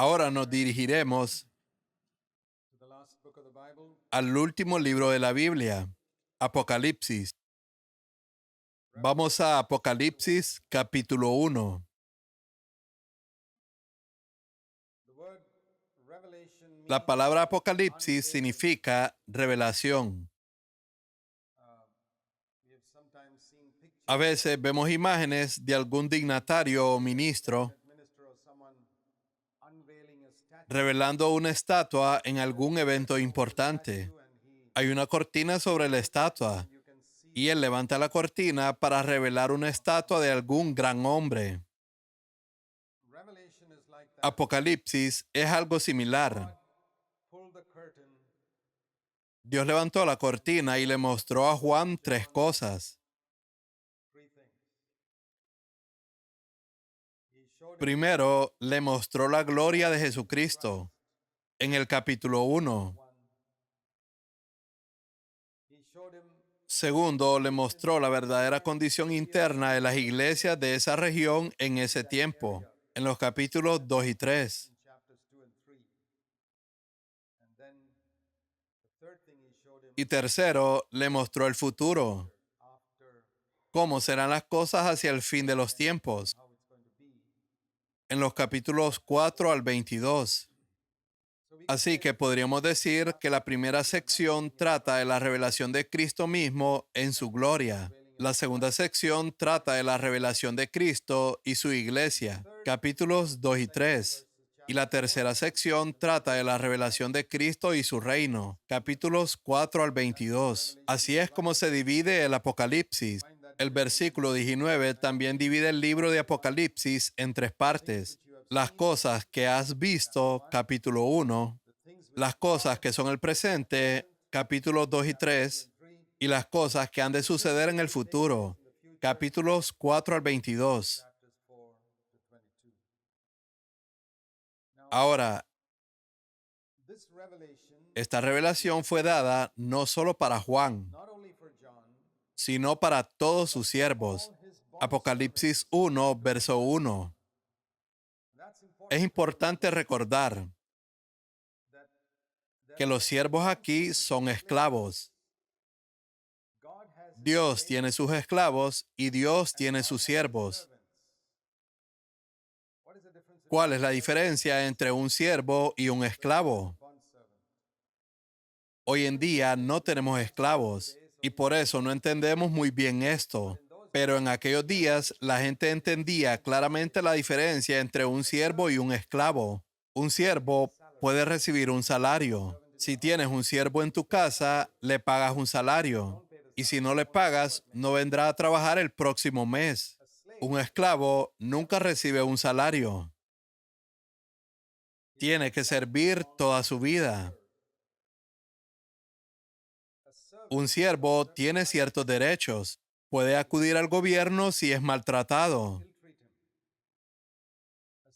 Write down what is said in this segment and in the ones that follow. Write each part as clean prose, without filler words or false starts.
Ahora nos dirigiremos al último libro de la Biblia, Apocalipsis. Vamos a Apocalipsis capítulo 1. La palabra Apocalipsis significa revelación. A veces vemos imágenes de algún dignatario o ministro revelando una estatua en algún evento importante. Hay una cortina sobre la estatua y él levanta la cortina para revelar una estatua de algún gran hombre. Apocalipsis es algo similar. Dios levantó la cortina y le mostró a Juan tres cosas. Primero, le mostró la gloria de Jesucristo en el capítulo 1. Segundo, le mostró la verdadera condición interna de las iglesias de esa región en ese tiempo, en los capítulos 2 y 3. Y tercero, le mostró el futuro, cómo serán las cosas hacia el fin de los tiempos, en los capítulos 4 al 22. Así que podríamos decir que la primera sección trata de la revelación de Cristo mismo en su gloria. La segunda sección trata de la revelación de Cristo y su iglesia, capítulos 2 y 3. Y la tercera sección trata de la revelación de Cristo y su reino, capítulos 4 al 22. Así es como se divide el Apocalipsis. El versículo 19 también divide el libro de Apocalipsis en tres partes. Las cosas que has visto, capítulo 1, las cosas que son el presente, capítulos 2 y 3, y las cosas que han de suceder en el futuro, capítulos 4 al 22. Ahora, esta revelación fue dada no solo para Juan, sino para todos sus siervos. Apocalipsis 1, verso 1. Es importante recordar que los siervos aquí son esclavos. Dios tiene sus esclavos y Dios tiene sus siervos. ¿Cuál es la diferencia entre un siervo y un esclavo? Hoy en día no tenemos esclavos y por eso no entendemos muy bien esto. Pero en aquellos días la gente entendía claramente la diferencia entre un siervo y un esclavo. Un siervo puede recibir un salario. Si tienes un siervo en tu casa, le pagas un salario. Y si no le pagas, no vendrá a trabajar el próximo mes. Un esclavo nunca recibe un salario. Tiene que servir toda su vida. Un siervo tiene ciertos derechos. Puede acudir al gobierno si es maltratado.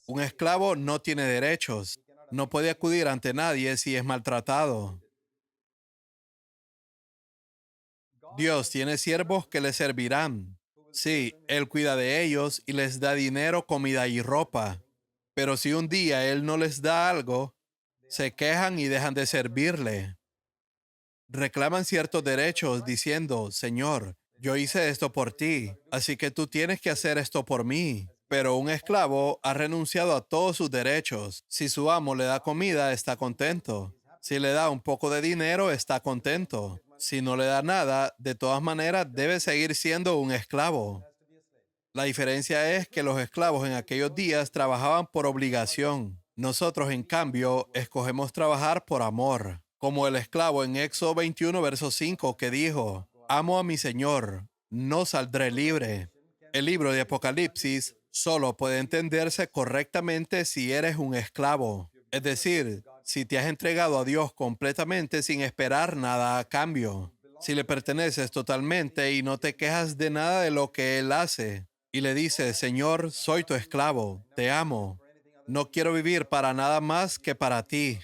Un esclavo no tiene derechos. No puede acudir ante nadie si es maltratado. Dios tiene siervos que le servirán. Sí, Él cuida de ellos y les da dinero, comida y ropa. Pero si un día Él no les da algo, se quejan y dejan de servirle. Reclaman ciertos derechos diciendo, Señor, yo hice esto por ti, así que tú tienes que hacer esto por mí. Pero un esclavo ha renunciado a todos sus derechos. Si su amo le da comida, está contento. Si le da un poco de dinero, está contento. Si no le da nada, de todas maneras debe seguir siendo un esclavo. La diferencia es que los esclavos en aquellos días trabajaban por obligación. Nosotros, en cambio, escogemos trabajar por amor. Como el esclavo en Éxodo 21, verso 5, que dijo, amo a mi Señor, no saldré libre. El libro de Apocalipsis solo puede entenderse correctamente si eres un esclavo. Es decir, si te has entregado a Dios completamente sin esperar nada a cambio. Si le perteneces totalmente y no te quejas de nada de lo que Él hace. Y le dices, Señor, soy tu esclavo, te amo. No quiero vivir para nada más que para ti.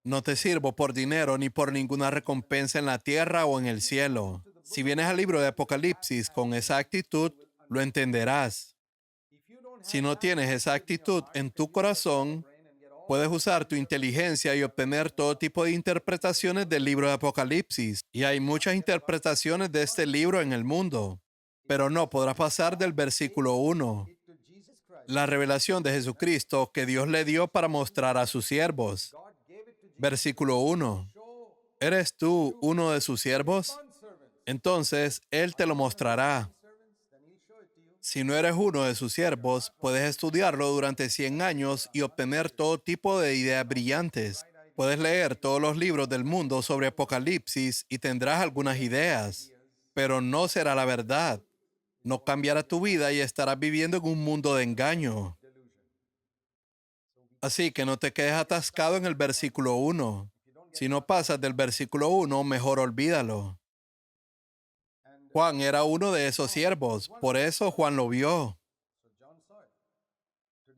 No te sirvo por dinero ni por ninguna recompensa en la tierra o en el cielo. Si vienes al libro de Apocalipsis con esa actitud, lo entenderás. Si no tienes esa actitud en tu corazón, Puedes usar tu inteligencia y obtener todo tipo de interpretaciones del libro de Apocalipsis. Y hay muchas interpretaciones de este libro en el mundo. Pero no podrás pasar del versículo 1. La revelación de Jesucristo que Dios le dio para mostrar a sus siervos. Versículo 1. ¿Eres tú uno de sus siervos? Entonces Él te lo mostrará. Si no eres uno de sus siervos, puedes estudiarlo durante 100 años y obtener todo tipo de ideas brillantes. Puedes leer todos los libros del mundo sobre Apocalipsis y tendrás algunas ideas, pero no será la verdad. No cambiará tu vida y estarás viviendo en un mundo de engaño. Así que no te quedes atascado en el versículo 1. Si no pasas del versículo 1, mejor olvídalo. Juan era uno de esos siervos, por eso Juan lo vio.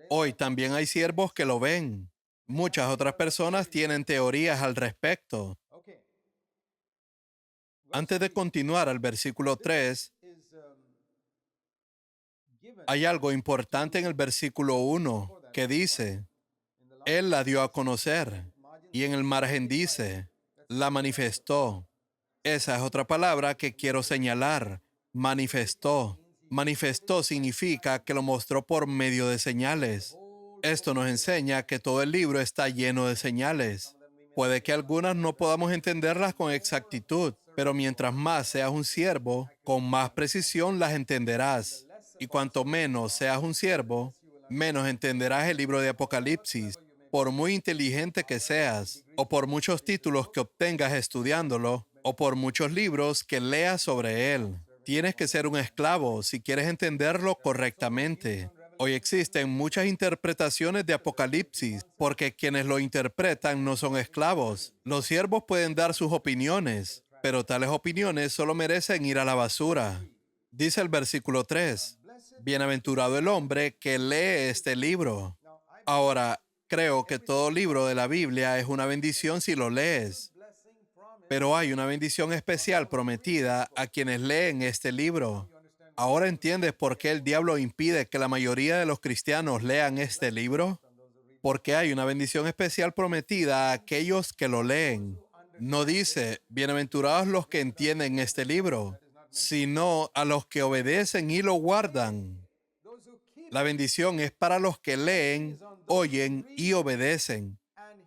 Hoy también hay siervos que lo ven. Muchas otras personas tienen teorías al respecto. Antes de continuar al versículo 3, hay algo importante en el versículo 1 que dice, Él la dio a conocer. Y en el margen dice, la manifestó. Esa es otra palabra que quiero señalar. Manifestó. Manifestó significa que lo mostró por medio de señales. Esto nos enseña que todo el libro está lleno de señales. Puede que algunas no podamos entenderlas con exactitud, pero mientras más seas un siervo, con más precisión las entenderás. Y cuanto menos seas un siervo, menos entenderás el libro de Apocalipsis. Por muy inteligente que seas, o por muchos títulos que obtengas estudiándolo, o por muchos libros que leas sobre él. Tienes que ser un esclavo si quieres entenderlo correctamente. Hoy existen muchas interpretaciones de Apocalipsis, porque quienes lo interpretan no son esclavos. Los siervos pueden dar sus opiniones, pero tales opiniones solo merecen ir a la basura. Dice el versículo 3, Bienaventurado el hombre que lee este libro. Ahora, creo que todo libro de la Biblia es una bendición si lo lees. Pero hay una bendición especial prometida a quienes leen este libro. ¿Ahora entiendes por qué el diablo impide que la mayoría de los cristianos lean este libro? Porque hay una bendición especial prometida a aquellos que lo leen. No dice, bienaventurados los que entienden este libro, sino a los que obedecen y lo guardan. La bendición es para los que leen, oyen y obedecen.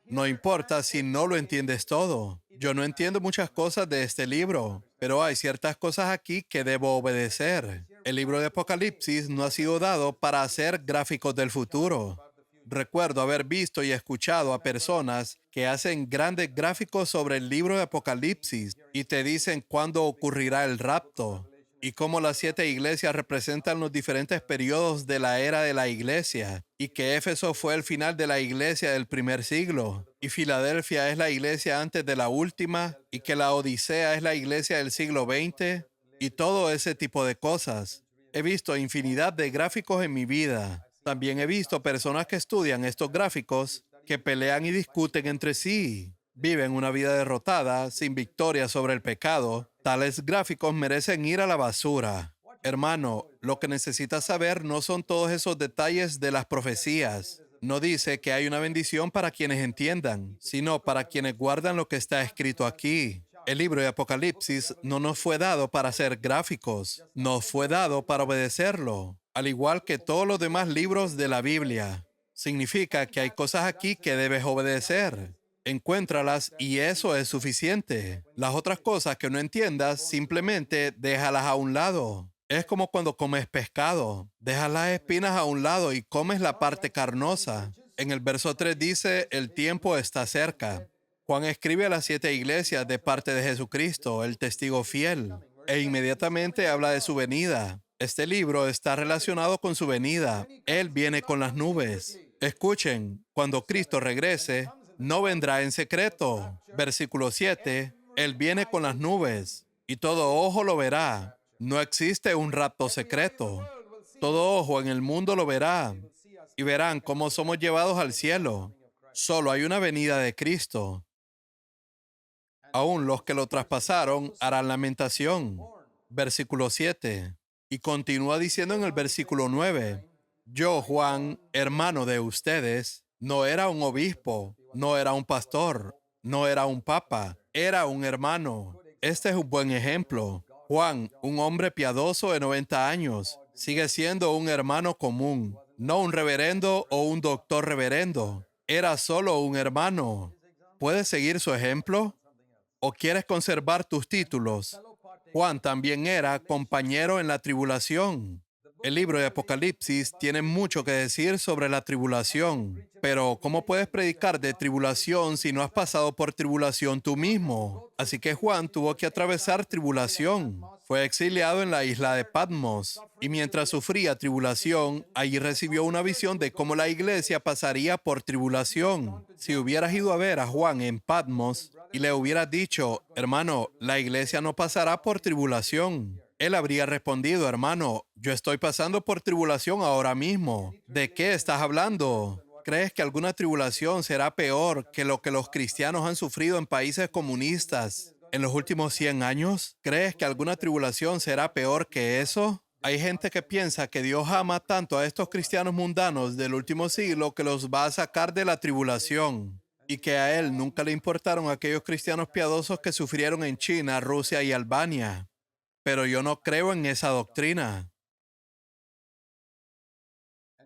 No importa si no lo entiendes todo. Yo no entiendo muchas cosas de este libro, pero hay ciertas cosas aquí que debo obedecer. El libro de Apocalipsis no ha sido dado para hacer gráficos del futuro. Recuerdo haber visto y escuchado a personas que hacen grandes gráficos sobre el libro de Apocalipsis y te dicen cuándo ocurrirá el rapto y cómo las 7 iglesias representan los diferentes periodos de la era de la iglesia, y que Éfeso fue el final de la iglesia del primer siglo, y Filadelfia es la iglesia antes de la última, y que la Odisea es la iglesia del siglo XX, y todo ese tipo de cosas. He visto infinidad de gráficos en mi vida. También he visto personas que estudian estos gráficos, que pelean y discuten entre sí. Viven una vida derrotada, sin victoria sobre el pecado. Tales gráficos merecen ir a la basura. Hermano, lo que necesitas saber no son todos esos detalles de las profecías. No dice que hay una bendición para quienes entiendan, sino para quienes guardan lo que está escrito aquí. El libro de Apocalipsis no nos fue dado para hacer gráficos, nos fue dado para obedecerlo, al igual que todos los demás libros de la Biblia. Significa que hay cosas aquí que debes obedecer. Encuéntralas y eso es suficiente. Las otras cosas que no entiendas, simplemente déjalas a un lado. Es como cuando comes pescado. Dejas las espinas a un lado y comes la parte carnosa. En el verso 3 dice, el tiempo está cerca. Juan escribe a las 7 iglesias de parte de Jesucristo, el testigo fiel, e inmediatamente habla de su venida. Este libro está relacionado con su venida. Él viene con las nubes. Escuchen, cuando Cristo regrese, no vendrá en secreto. Versículo 7, Él viene con las nubes y todo ojo lo verá. No existe un rapto secreto. Todo ojo en el mundo lo verá y verán cómo somos llevados al cielo. Solo hay una venida de Cristo. Aún los que lo traspasaron harán lamentación. Versículo 7. Y continúa diciendo en el versículo 9, yo, Juan, hermano de ustedes, No era un obispo, no era un pastor, no era un papa, era un hermano. Este es un buen ejemplo. Juan, un hombre piadoso de 90 años, sigue siendo un hermano común, no un reverendo o un doctor reverendo. Era solo un hermano. ¿Puedes seguir su ejemplo? ¿O quieres conservar tus títulos? Juan también era compañero en la tribulación. El libro de Apocalipsis tiene mucho que decir sobre la tribulación, pero ¿cómo puedes predicar de tribulación si no has pasado por tribulación tú mismo? Así que Juan tuvo que atravesar tribulación. Fue exiliado en la isla de Patmos y mientras sufría tribulación, allí recibió una visión de cómo la iglesia pasaría por tribulación. Si hubieras ido a ver a Juan en Patmos y le hubieras dicho, hermano, la iglesia no pasará por tribulación, él habría respondido, hermano, yo estoy pasando por tribulación ahora mismo. ¿De qué estás hablando? ¿Crees que alguna tribulación será peor que lo que los cristianos han sufrido en países comunistas en los últimos 100 años? ¿Crees que alguna tribulación será peor que eso? Hay gente que piensa que Dios ama tanto a estos cristianos mundanos del último siglo que los va a sacar de la tribulación y que a Él nunca le importaron aquellos cristianos piadosos que sufrieron en China, Rusia y Albania. Pero yo no creo en esa doctrina.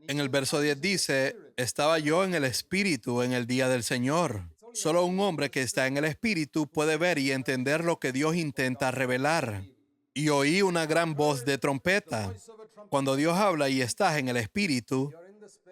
En el verso 10 dice, estaba yo en el Espíritu en el día del Señor. Solo un hombre que está en el Espíritu puede ver y entender lo que Dios intenta revelar. Y oí una gran voz de trompeta. Cuando Dios habla y estás en el Espíritu,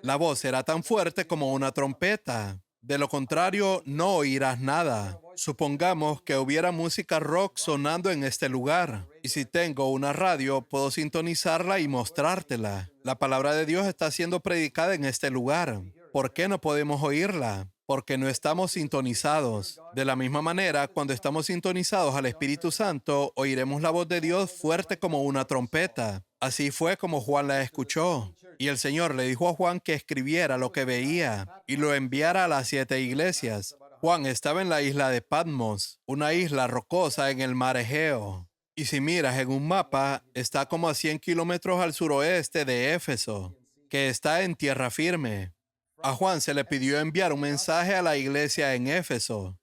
la voz será tan fuerte como una trompeta. De lo contrario, no oirás nada. Supongamos que hubiera música rock sonando en este lugar. Y si tengo una radio, puedo sintonizarla y mostrártela. La palabra de Dios está siendo predicada en este lugar. ¿Por qué no podemos oírla? Porque no estamos sintonizados. De la misma manera, cuando estamos sintonizados al Espíritu Santo, oiremos la voz de Dios fuerte como una trompeta. Así fue como Juan la escuchó. Y el Señor le dijo a Juan que escribiera lo que veía y lo enviara a las 7 iglesias. Juan estaba en la isla de Patmos, una isla rocosa en el mar Egeo. Y si miras en un mapa, está como a 100 kilómetros al suroeste de Éfeso, que está en tierra firme. A Juan se le pidió enviar un mensaje a la iglesia en Éfeso.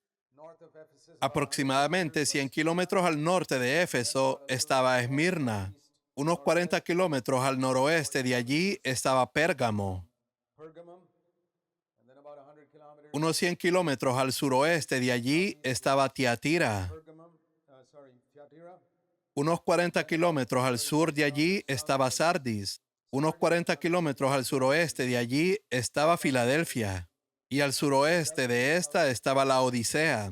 Aproximadamente 100 kilómetros al norte de Éfeso estaba Esmirna. Unos 40 kilómetros al noroeste de allí estaba Pérgamo. Unos 100 kilómetros al suroeste de allí estaba Tiatira. Unos 40 kilómetros al sur de allí estaba Sardis. Unos 40 kilómetros al suroeste de allí estaba Filadelfia. Y al suroeste de esta estaba la Odisea,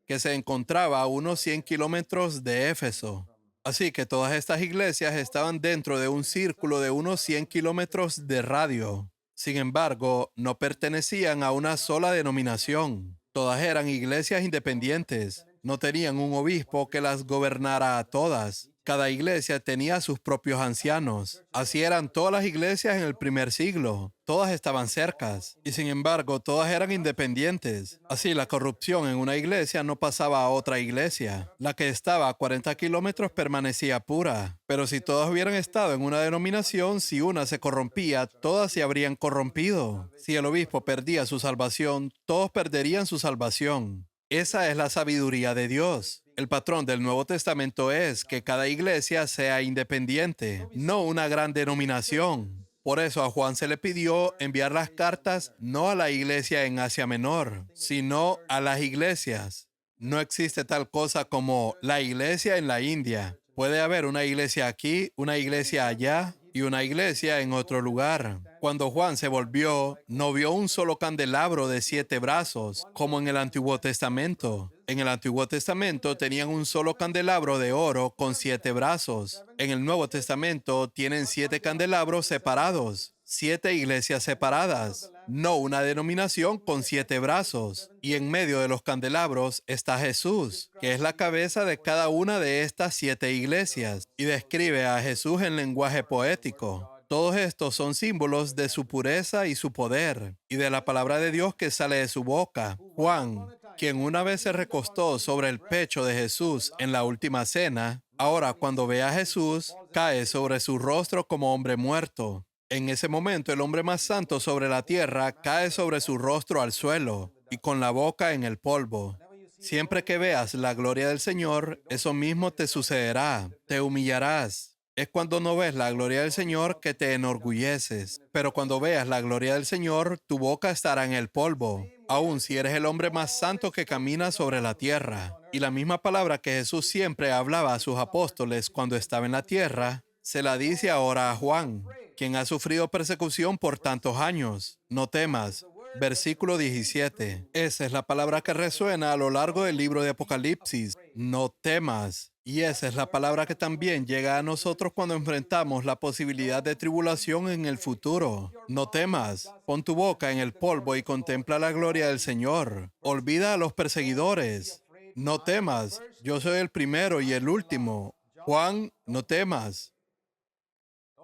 que se encontraba a unos 100 kilómetros de Éfeso. Así que todas estas iglesias estaban dentro de un círculo de unos 100 kilómetros de radio. Sin embargo, no pertenecían a una sola denominación. Todas eran iglesias independientes. No tenían un obispo que las gobernara a todas. Cada iglesia tenía sus propios ancianos. Así eran todas las iglesias en el primer siglo. Todas estaban cercas y sin embargo todas eran independientes. Así la corrupción en una iglesia no pasaba a otra iglesia. La que estaba a 40 kilómetros permanecía pura. Pero si todas hubieran estado en una denominación, si una se corrompía, todas se habrían corrompido. Si el obispo perdía su salvación, todos perderían su salvación. Esa es la sabiduría de Dios. El patrón del Nuevo Testamento es que cada iglesia sea independiente, no una gran denominación. Por eso a Juan se le pidió enviar las cartas no a la iglesia en Asia Menor, sino a las iglesias. No existe tal cosa como la iglesia en la India. Puede haber una iglesia aquí, una iglesia allá y una iglesia en otro lugar. Cuando Juan se volvió, no vio un solo candelabro de 7 brazos, como en el Antiguo Testamento. En el Antiguo Testamento tenían un solo candelabro de oro con 7 brazos. En el Nuevo Testamento tienen 7 candelabros separados. 7 iglesias separadas, no una denominación con 7 brazos. Y en medio de los candelabros está Jesús, que es la cabeza de cada una de estas 7 iglesias, y describe a Jesús en lenguaje poético. Todos estos son símbolos de su pureza y su poder, y de la palabra de Dios que sale de su boca. Juan, quien una vez se recostó sobre el pecho de Jesús en la última cena, ahora cuando ve a Jesús, cae sobre su rostro como hombre muerto. En ese momento, el hombre más santo sobre la tierra cae sobre su rostro al suelo y con la boca en el polvo. Siempre que veas la gloria del Señor, eso mismo te sucederá, te humillarás. Es cuando no ves la gloria del Señor que te enorgulleces. Pero cuando veas la gloria del Señor, tu boca estará en el polvo, aun si eres el hombre más santo que camina sobre la tierra. Y la misma palabra que Jesús siempre hablaba a sus apóstoles cuando estaba en la tierra, se la dice ahora a Juan, quien ha sufrido persecución por tantos años. No temas. Versículo 17. Esa es la palabra que resuena a lo largo del libro de Apocalipsis. No temas. Y esa es la palabra que también llega a nosotros cuando enfrentamos la posibilidad de tribulación en el futuro. No temas. Pon tu boca en el polvo y contempla la gloria del Señor. Olvida a los perseguidores. No temas. Yo soy el primero y el último. Juan, no temas.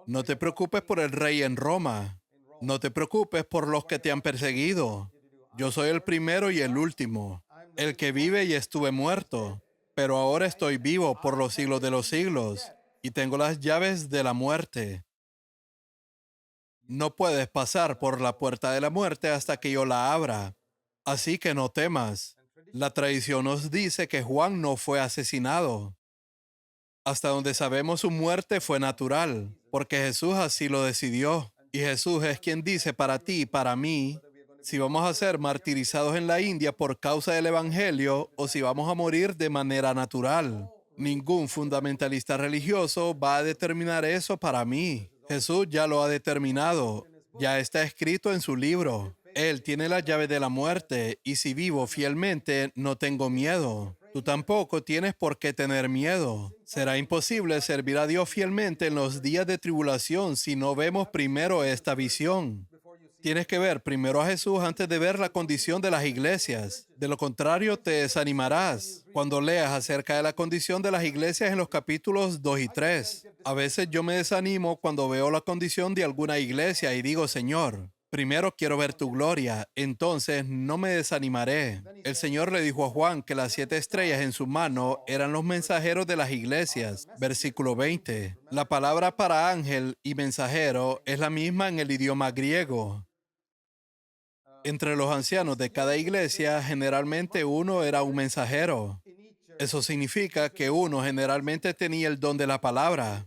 No te preocupes por el rey en Roma. No te preocupes por los que te han perseguido. Yo soy el primero y el último, el que vive y estuve muerto, pero ahora estoy vivo por los siglos de los siglos y tengo las llaves de la muerte. No puedes pasar por la puerta de la muerte hasta que yo la abra. Así que no temas. La tradición nos dice que Juan no fue asesinado. Hasta donde sabemos su muerte fue natural, porque Jesús así lo decidió. Y Jesús es quien dice para ti y para mí si vamos a ser martirizados en la India por causa del Evangelio o si vamos a morir de manera natural. Ningún fundamentalista religioso va a determinar eso para mí. Jesús ya lo ha determinado. Ya está escrito en su libro. Él tiene la llave de la muerte y si vivo fielmente no tengo miedo. Tú tampoco tienes por qué tener miedo. Será imposible servir a Dios fielmente en los días de tribulación si no vemos primero esta visión. Tienes que ver primero a Jesús antes de ver la condición de las iglesias. De lo contrario, te desanimarás cuando leas acerca de la condición de las iglesias en los capítulos 2 y 3. A veces yo me desanimo cuando veo la condición de alguna iglesia y digo, Señor, primero quiero ver tu gloria, entonces no me desanimaré. El Señor le dijo a Juan que las 7 estrellas en su mano eran los mensajeros de las iglesias. Versículo 20. La palabra para ángel y mensajero es la misma en el idioma griego. Entre los ancianos de cada iglesia, generalmente uno era un mensajero. Eso significa que uno generalmente tenía el don de la palabra.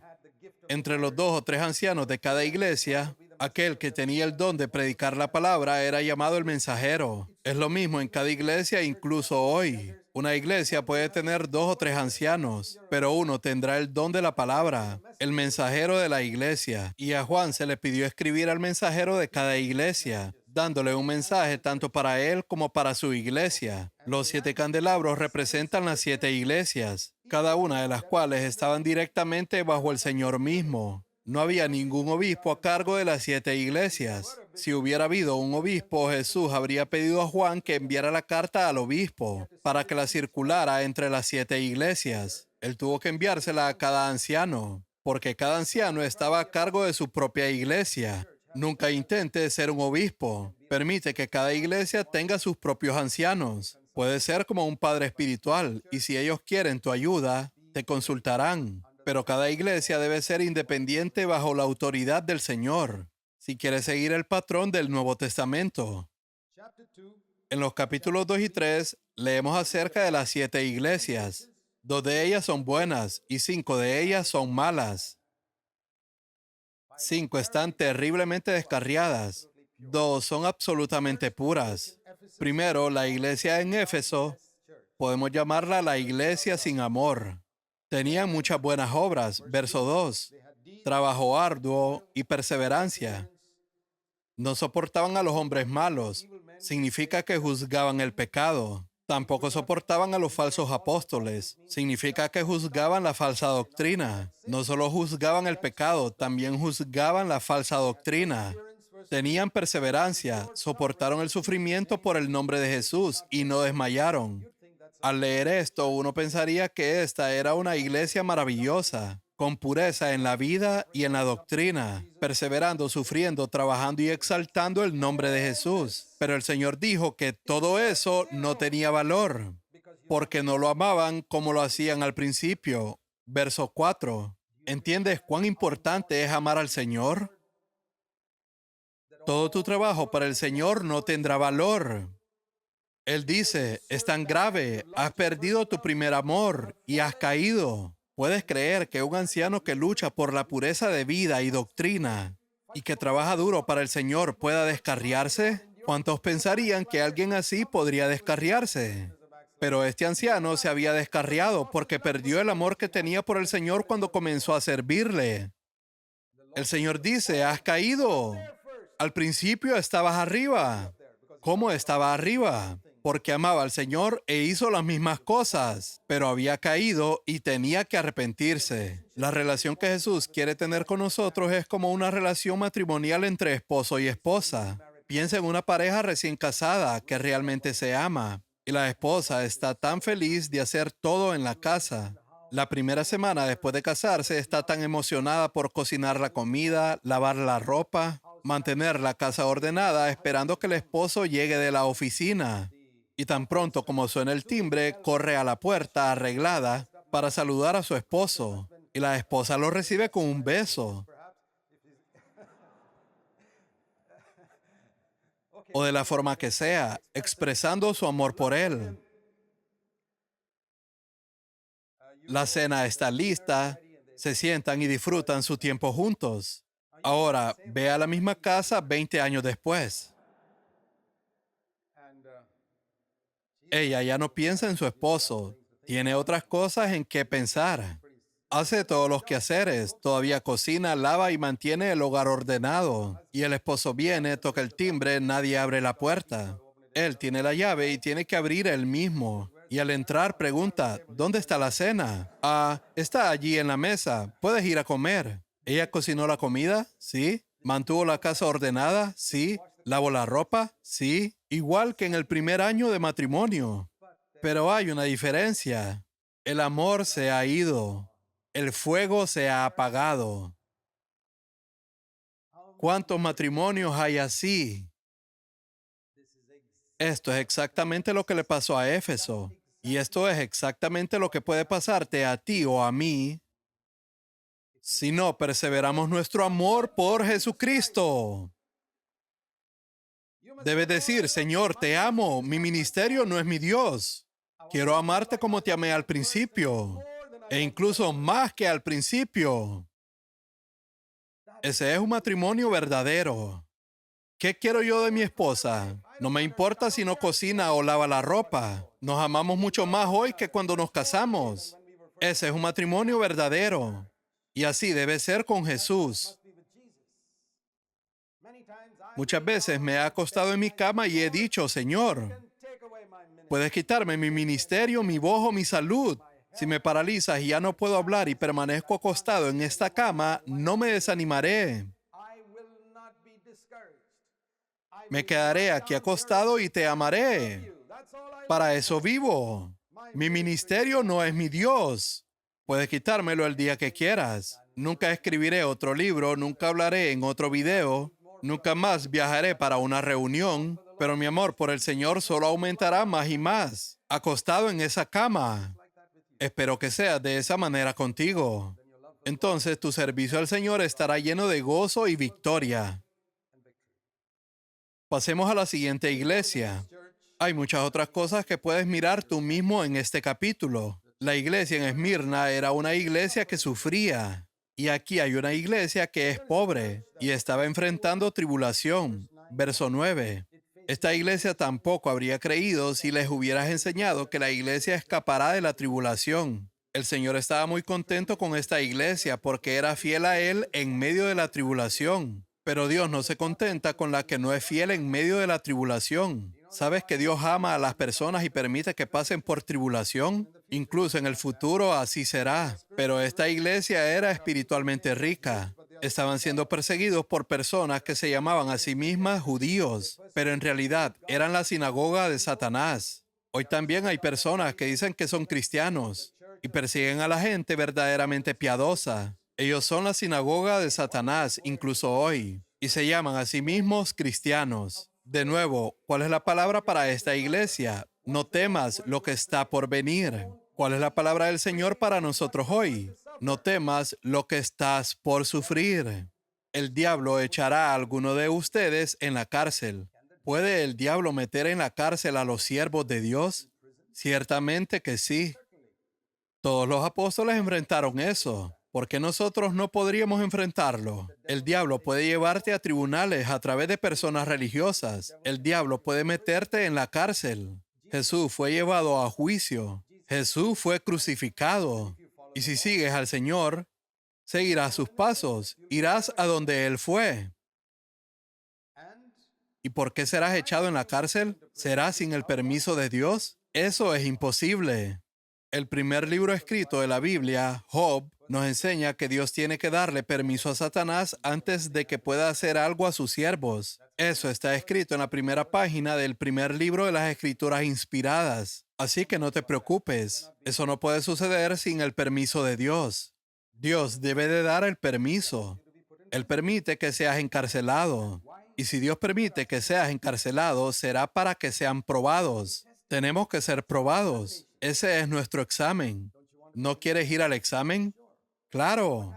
Entre los 2 o 3 ancianos de cada iglesia, aquel que tenía el don de predicar la palabra era llamado el mensajero. Es lo mismo en cada iglesia, incluso hoy. Una iglesia puede tener 2 o 3 ancianos, pero uno tendrá el don de la palabra, el mensajero de la iglesia. Y a Juan se le pidió escribir al mensajero de cada iglesia, dándole un mensaje tanto para él como para su iglesia. Los 7 candelabros representan las 7 iglesias, cada una de las cuales estaban directamente bajo el Señor mismo. No había ningún obispo a cargo de las 7 iglesias. Si hubiera habido un obispo, Jesús habría pedido a Juan que enviara la carta al obispo para que la circulara entre las 7 iglesias. Él tuvo que enviársela a cada anciano, porque cada anciano estaba a cargo de su propia iglesia. Nunca intentes ser un obispo. Permite que cada iglesia tenga sus propios ancianos. Puede ser como un padre espiritual, y si ellos quieren tu ayuda, te consultarán. Pero cada iglesia debe ser independiente bajo la autoridad del Señor, si quiere seguir el patrón del Nuevo Testamento. En los capítulos 2 y 3 leemos acerca de las 7 iglesias. 2 de ellas son buenas y 5 de ellas son malas. 5 están terriblemente descarriadas. 2 son absolutamente puras. Primero, la iglesia en Éfeso, podemos llamarla la iglesia sin amor. Tenían muchas buenas obras. Verso 2. Trabajo arduo y perseverancia. No soportaban a los hombres malos. Significa que juzgaban el pecado. Tampoco soportaban a los falsos apóstoles. Significa que juzgaban la falsa doctrina. No solo juzgaban el pecado, también juzgaban la falsa doctrina. Tenían perseverancia, soportaron el sufrimiento por el nombre de Jesús y no desmayaron. Al leer esto, uno pensaría que esta era una iglesia maravillosa, con pureza en la vida y en la doctrina, perseverando, sufriendo, trabajando y exaltando el nombre de Jesús. Pero el Señor dijo que todo eso no tenía valor, porque no lo amaban como lo hacían al principio. Verso 4. ¿Entiendes cuán importante es amar al Señor? Todo tu trabajo para el Señor no tendrá valor. Él dice, es tan grave, has perdido tu primer amor y has caído. ¿Puedes creer que un anciano que lucha por la pureza de vida y doctrina y que trabaja duro para el Señor pueda descarriarse? ¿Cuántos pensarían que alguien así podría descarriarse? Pero este anciano se había descarriado porque perdió el amor que tenía por el Señor cuando comenzó a servirle. El Señor dice, has caído. Al principio estabas arriba. ¿Cómo estaba arriba? Porque amaba al Señor e hizo las mismas cosas, pero había caído y tenía que arrepentirse. La relación que Jesús quiere tener con nosotros es como una relación matrimonial entre esposo y esposa. Piensa en una pareja recién casada que realmente se ama y la esposa está tan feliz de hacer todo en la casa. La primera semana después de casarse está tan emocionada por cocinar la comida, lavar la ropa, mantener la casa ordenada, esperando que el esposo llegue de la oficina. Y tan pronto como suena el timbre, corre a la puerta arreglada para saludar a su esposo. Y la esposa lo recibe con un beso. O de la forma que sea, expresando su amor por él. La cena está lista, se sientan y disfrutan su tiempo juntos. Ahora, ve a la misma casa 20 años después. Ella ya no piensa en su esposo, tiene otras cosas en que pensar. Hace todos los quehaceres, todavía cocina, lava y mantiene el hogar ordenado. Y el esposo viene, toca el timbre, nadie abre la puerta. Él tiene la llave y tiene que abrir él mismo. Y al entrar pregunta, ¿dónde está la cena? Ah, está allí en la mesa, puedes ir a comer. ¿Ella cocinó la comida? Sí. ¿Mantuvo la casa ordenada? Sí. ¿Lavó la ropa? Sí. Igual que en el primer año de matrimonio. Pero hay una diferencia. El amor se ha ido. El fuego se ha apagado. ¿Cuántos matrimonios hay así? Esto es exactamente lo que le pasó a Éfeso. Y esto es exactamente lo que puede pasarte a ti o a mí si no perseveramos nuestro amor por Jesucristo. Debes decir, Señor, te amo, mi ministerio no es mi Dios. Quiero amarte como te amé al principio, e incluso más que al principio. Ese es un matrimonio verdadero. ¿Qué quiero yo de mi esposa? No me importa si no cocina o lava la ropa. Nos amamos mucho más hoy que cuando nos casamos. Ese es un matrimonio verdadero. Y así debe ser con Jesús. Muchas veces me he acostado en mi cama y he dicho, Señor, puedes quitarme mi ministerio, mi voz o mi salud. Si me paralizas y ya no puedo hablar y permanezco acostado en esta cama, no me desanimaré. Me quedaré aquí acostado y te amaré. Para eso vivo. Mi ministerio no es mi Dios. Puedes quitármelo el día que quieras. Nunca escribiré otro libro, nunca hablaré en otro video, nunca más viajaré para una reunión, pero mi amor por el Señor solo aumentará más y más, acostado en esa cama. Espero que sea de esa manera contigo. Entonces tu servicio al Señor estará lleno de gozo y victoria. Pasemos a la siguiente iglesia. Hay muchas otras cosas que puedes mirar tú mismo en este capítulo. La iglesia en Esmirna era una iglesia que sufría. Y aquí hay una iglesia que es pobre y estaba enfrentando tribulación. Verso 9. Esta iglesia tampoco habría creído si les hubieras enseñado que la iglesia escapará de la tribulación. El Señor estaba muy contento con esta iglesia porque era fiel a Él en medio de la tribulación. Pero Dios no se contenta con la que no es fiel en medio de la tribulación. ¿Sabes que Dios ama a las personas y permite que pasen por tribulación? Incluso en el futuro así será. Pero esta iglesia era espiritualmente rica. Estaban siendo perseguidos por personas que se llamaban a sí mismas judíos, pero en realidad eran la sinagoga de Satanás. Hoy también hay personas que dicen que son cristianos y persiguen a la gente verdaderamente piadosa. Ellos son la sinagoga de Satanás, incluso hoy, y se llaman a sí mismos cristianos. De nuevo, ¿cuál es la palabra para esta iglesia? No temas lo que está por venir. ¿Cuál es la palabra del Señor para nosotros hoy? No temas lo que estás por sufrir. El diablo echará a alguno de ustedes en la cárcel. ¿Puede el diablo meter en la cárcel a los siervos de Dios? Ciertamente que sí. Todos los apóstoles enfrentaron eso. ¿Por qué nosotros no podríamos enfrentarlo? El diablo puede llevarte a tribunales a través de personas religiosas. El diablo puede meterte en la cárcel. Jesús fue llevado a juicio. Jesús fue crucificado. Y si sigues al Señor, seguirás sus pasos. Irás a donde Él fue. ¿Y por qué serás echado en la cárcel? ¿Serás sin el permiso de Dios? Eso es imposible. El primer libro escrito de la Biblia, Job, nos enseña que Dios tiene que darle permiso a Satanás antes de que pueda hacer algo a sus siervos. Eso está escrito en la primera página del primer libro de las Escrituras inspiradas. Así que no te preocupes. Eso no puede suceder sin el permiso de Dios. Dios debe de dar el permiso. Él permite que seas encarcelado. Y si Dios permite que seas encarcelado, será para que sean probados. Tenemos que ser probados. Ese es nuestro examen. ¿No quieres ir al examen? Claro.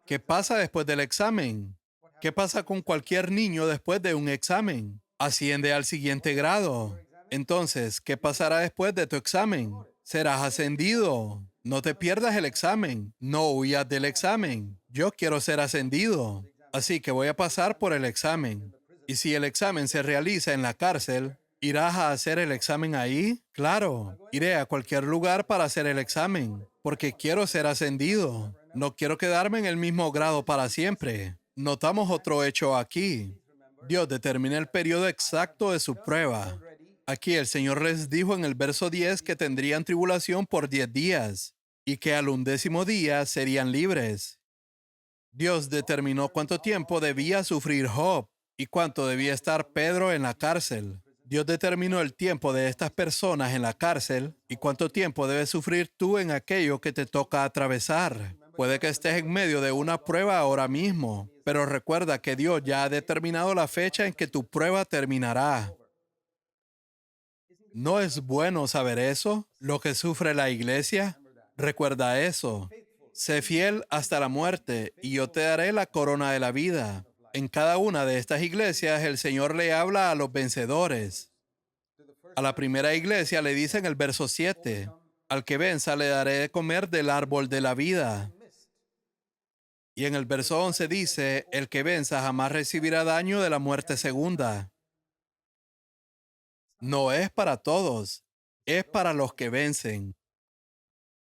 ¿Qué pasa después del examen? ¿Qué pasa con cualquier niño después de un examen? Asciende al siguiente grado. Entonces, ¿qué pasará después de tu examen? Serás ascendido. No te pierdas el examen. No huyas del examen. Yo quiero ser ascendido. Así que voy a pasar por el examen. Y si el examen se realiza en la cárcel, ¿irás a hacer el examen ahí? Claro, iré a cualquier lugar para hacer el examen, porque quiero ser ascendido. No quiero quedarme en el mismo grado para siempre. Notamos otro hecho aquí. Dios determina el periodo exacto de su prueba. Aquí el Señor les dijo en el verso 10 que tendrían tribulación por 10 días y que al 11º día serían libres. Dios determinó cuánto tiempo debía sufrir Job y cuánto debía estar Pedro en la cárcel. Dios determinó el tiempo de estas personas en la cárcel y cuánto tiempo debes sufrir tú en aquello que te toca atravesar. Puede que estés en medio de una prueba ahora mismo, pero recuerda que Dios ya ha determinado la fecha en que tu prueba terminará. ¿No es bueno saber eso? Lo que sufre la iglesia. Recuerda eso. Sé fiel hasta la muerte y yo te daré la corona de la vida. En cada una de estas iglesias el Señor le habla a los vencedores. A la primera iglesia le dice en el verso 7, al que venza le daré de comer del árbol de la vida. Y en el verso 11 dice, el que venza jamás recibirá daño de la muerte segunda. No es para todos, es para los que vencen.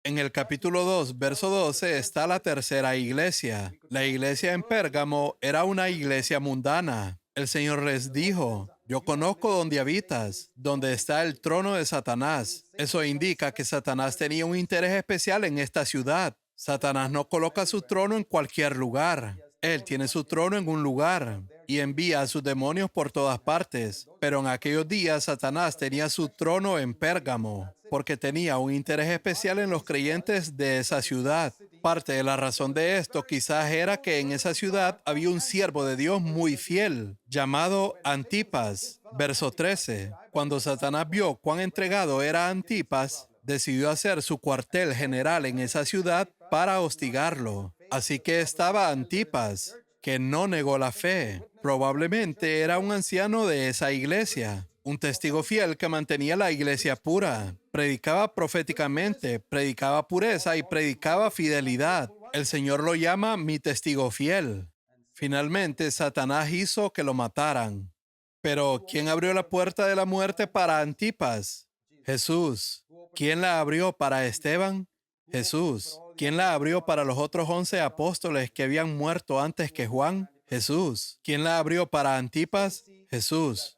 En el capítulo 2, verso 12, está la tercera iglesia. La iglesia en Pérgamo era una iglesia mundana. El Señor les dijo, yo conozco donde habitas, donde está el trono de Satanás. Eso indica que Satanás tenía un interés especial en esta ciudad. Satanás no coloca su trono en cualquier lugar. Él tiene su trono en un lugar y envía a sus demonios por todas partes. Pero en aquellos días Satanás tenía su trono en Pérgamo, porque tenía un interés especial en los creyentes de esa ciudad. Parte de la razón de esto quizás era que en esa ciudad había un siervo de Dios muy fiel, llamado Antipas. Verso 13. Cuando Satanás vio cuán entregado era Antipas, decidió hacer su cuartel general en esa ciudad para hostigarlo. Así que estaba Antipas, que no negó la fe. Probablemente era un anciano de esa iglesia, un testigo fiel que mantenía la iglesia pura. Predicaba proféticamente, predicaba pureza y predicaba fidelidad. El Señor lo llama mi testigo fiel. Finalmente, Satanás hizo que lo mataran. Pero, ¿quién abrió la puerta de la muerte para Antipas? Jesús. ¿Quién la abrió para Esteban? Jesús. ¿Quién la abrió para los otros 11 apóstoles que habían muerto antes que Juan? Jesús. ¿Quién la abrió para Antipas? Jesús.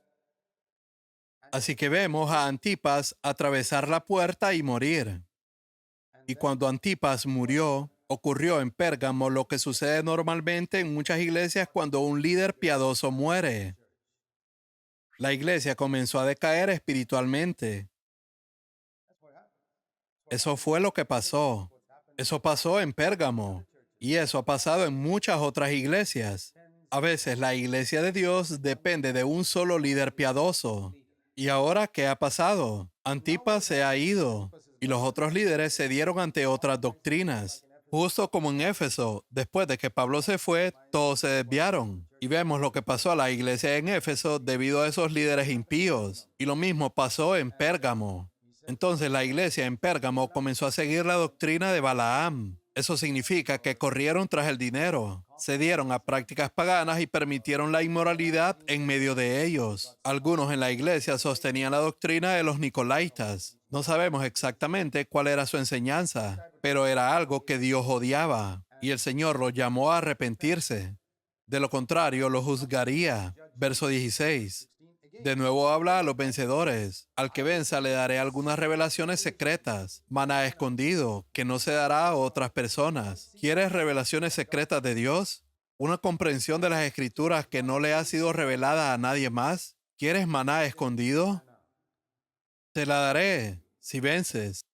Así que vemos a Antipas atravesar la puerta y morir. Y cuando Antipas murió, ocurrió en Pérgamo lo que sucede normalmente en muchas iglesias cuando un líder piadoso muere. La iglesia comenzó a decaer espiritualmente. Eso fue lo que pasó. Eso pasó en Pérgamo. Y eso ha pasado en muchas otras iglesias. A veces la iglesia de Dios depende de un solo líder piadoso. ¿Y ahora qué ha pasado? Antipas se ha ido y los otros líderes se dieron ante otras doctrinas. Justo como en Éfeso, después de que Pablo se fue, todos se desviaron. Y vemos lo que pasó a la iglesia en Éfeso debido a esos líderes impíos. Y lo mismo pasó en Pérgamo. Entonces la iglesia en Pérgamo comenzó a seguir la doctrina de Balaam. Eso significa que corrieron tras el dinero, se dieron a prácticas paganas y permitieron la inmoralidad en medio de ellos. Algunos en la iglesia sostenían la doctrina de los Nicolaitas. No sabemos exactamente cuál era su enseñanza, pero era algo que Dios odiaba y el Señor los llamó a arrepentirse. De lo contrario, lo juzgaría. Verso 16. De nuevo habla a los vencedores. Al que venza le daré algunas revelaciones secretas, maná escondido, que no se dará a otras personas. ¿Quieres revelaciones secretas de Dios? ¿Una comprensión de las Escrituras que no le ha sido revelada a nadie más? ¿Quieres maná escondido? Te la daré si vences.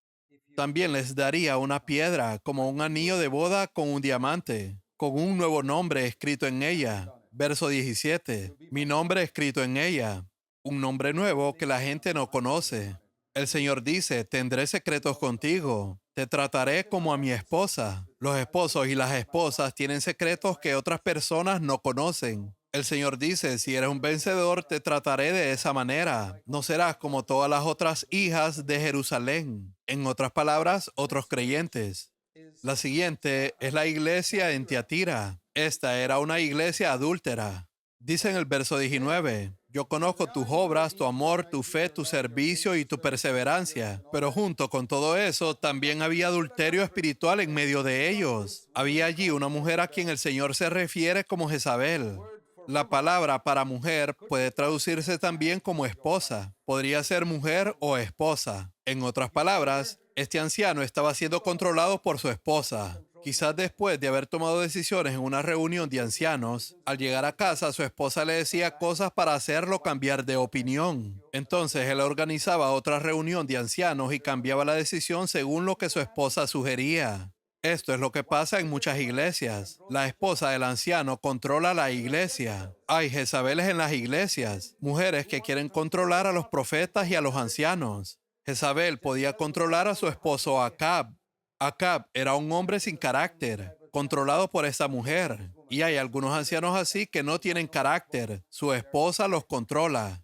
También les daría una piedra como un anillo de boda con un diamante, con un nuevo nombre escrito en ella. Verso 17. Mi nombre escrito en ella. Un nombre nuevo que la gente no conoce. El Señor dice, tendré secretos contigo. Te trataré como a mi esposa. Los esposos y las esposas tienen secretos que otras personas no conocen. El Señor dice, si eres un vencedor, te trataré de esa manera. No serás como todas las otras hijas de Jerusalén. En otras palabras, otros creyentes. La siguiente es la iglesia en Tiatira. Esta era una iglesia adúltera. Dice en el verso 19, yo conozco tus obras, tu amor, tu fe, tu servicio y tu perseverancia. Pero junto con todo eso, también había adulterio espiritual en medio de ellos. Había allí una mujer a quien el Señor se refiere como Jezabel. La palabra para mujer puede traducirse también como esposa. Podría ser mujer o esposa. En otras palabras, este anciano estaba siendo controlado por su esposa. Quizás después de haber tomado decisiones en una reunión de ancianos, al llegar a casa su esposa le decía cosas para hacerlo cambiar de opinión. Entonces él organizaba otra reunión de ancianos y cambiaba la decisión según lo que su esposa sugería. Esto es lo que pasa en muchas iglesias. La esposa del anciano controla la iglesia. Hay Jezabeles en las iglesias, mujeres que quieren controlar a los profetas y a los ancianos. Jezabel podía controlar a su esposo Acab. Acab era un hombre sin carácter, controlado por esta mujer. Y hay algunos ancianos así que no tienen carácter. Su esposa los controla.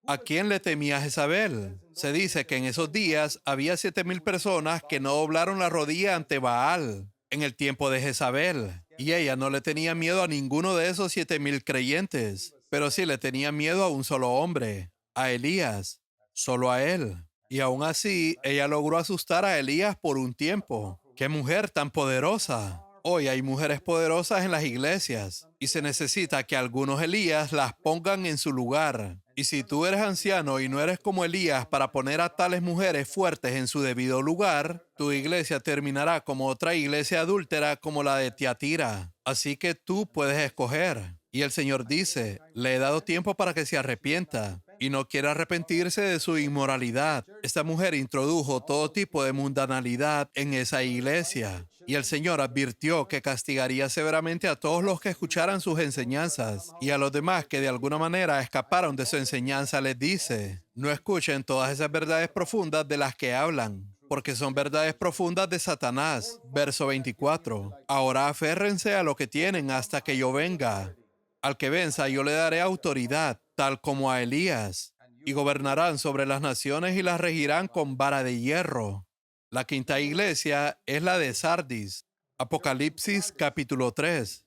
¿A quién le temía Jezabel? Se dice que en esos días había 7,000 personas que no doblaron la rodilla ante Baal en el tiempo de Jezabel. Y ella no le tenía miedo a ninguno de esos 7,000 creyentes, pero sí le tenía miedo a un solo hombre, a Elías, solo a él. Y aún así, ella logró asustar a Elías por un tiempo. ¡Qué mujer tan poderosa! Hoy hay mujeres poderosas en las iglesias y se necesita que algunos Elías las pongan en su lugar. Y si tú eres anciano y no eres como Elías para poner a tales mujeres fuertes en su debido lugar, tu iglesia terminará como otra iglesia adúltera como la de Tiatira. Así que tú puedes escoger. Y el Señor dice, le he dado tiempo para que se arrepienta y no quiere arrepentirse de su inmoralidad. Esta mujer introdujo todo tipo de mundanalidad en esa iglesia. Y el Señor advirtió que castigaría severamente a todos los que escucharan sus enseñanzas. Y a los demás que de alguna manera escaparon de su enseñanza les dice, no escuchen todas esas verdades profundas de las que hablan, porque son verdades profundas de Satanás. Verso 24. Ahora aférrense a lo que tienen hasta que yo venga. Al que venza yo le daré autoridad, tal como a Elías, y gobernarán sobre las naciones y las regirán con vara de hierro. La quinta iglesia es la de Sardis. Apocalipsis capítulo 3.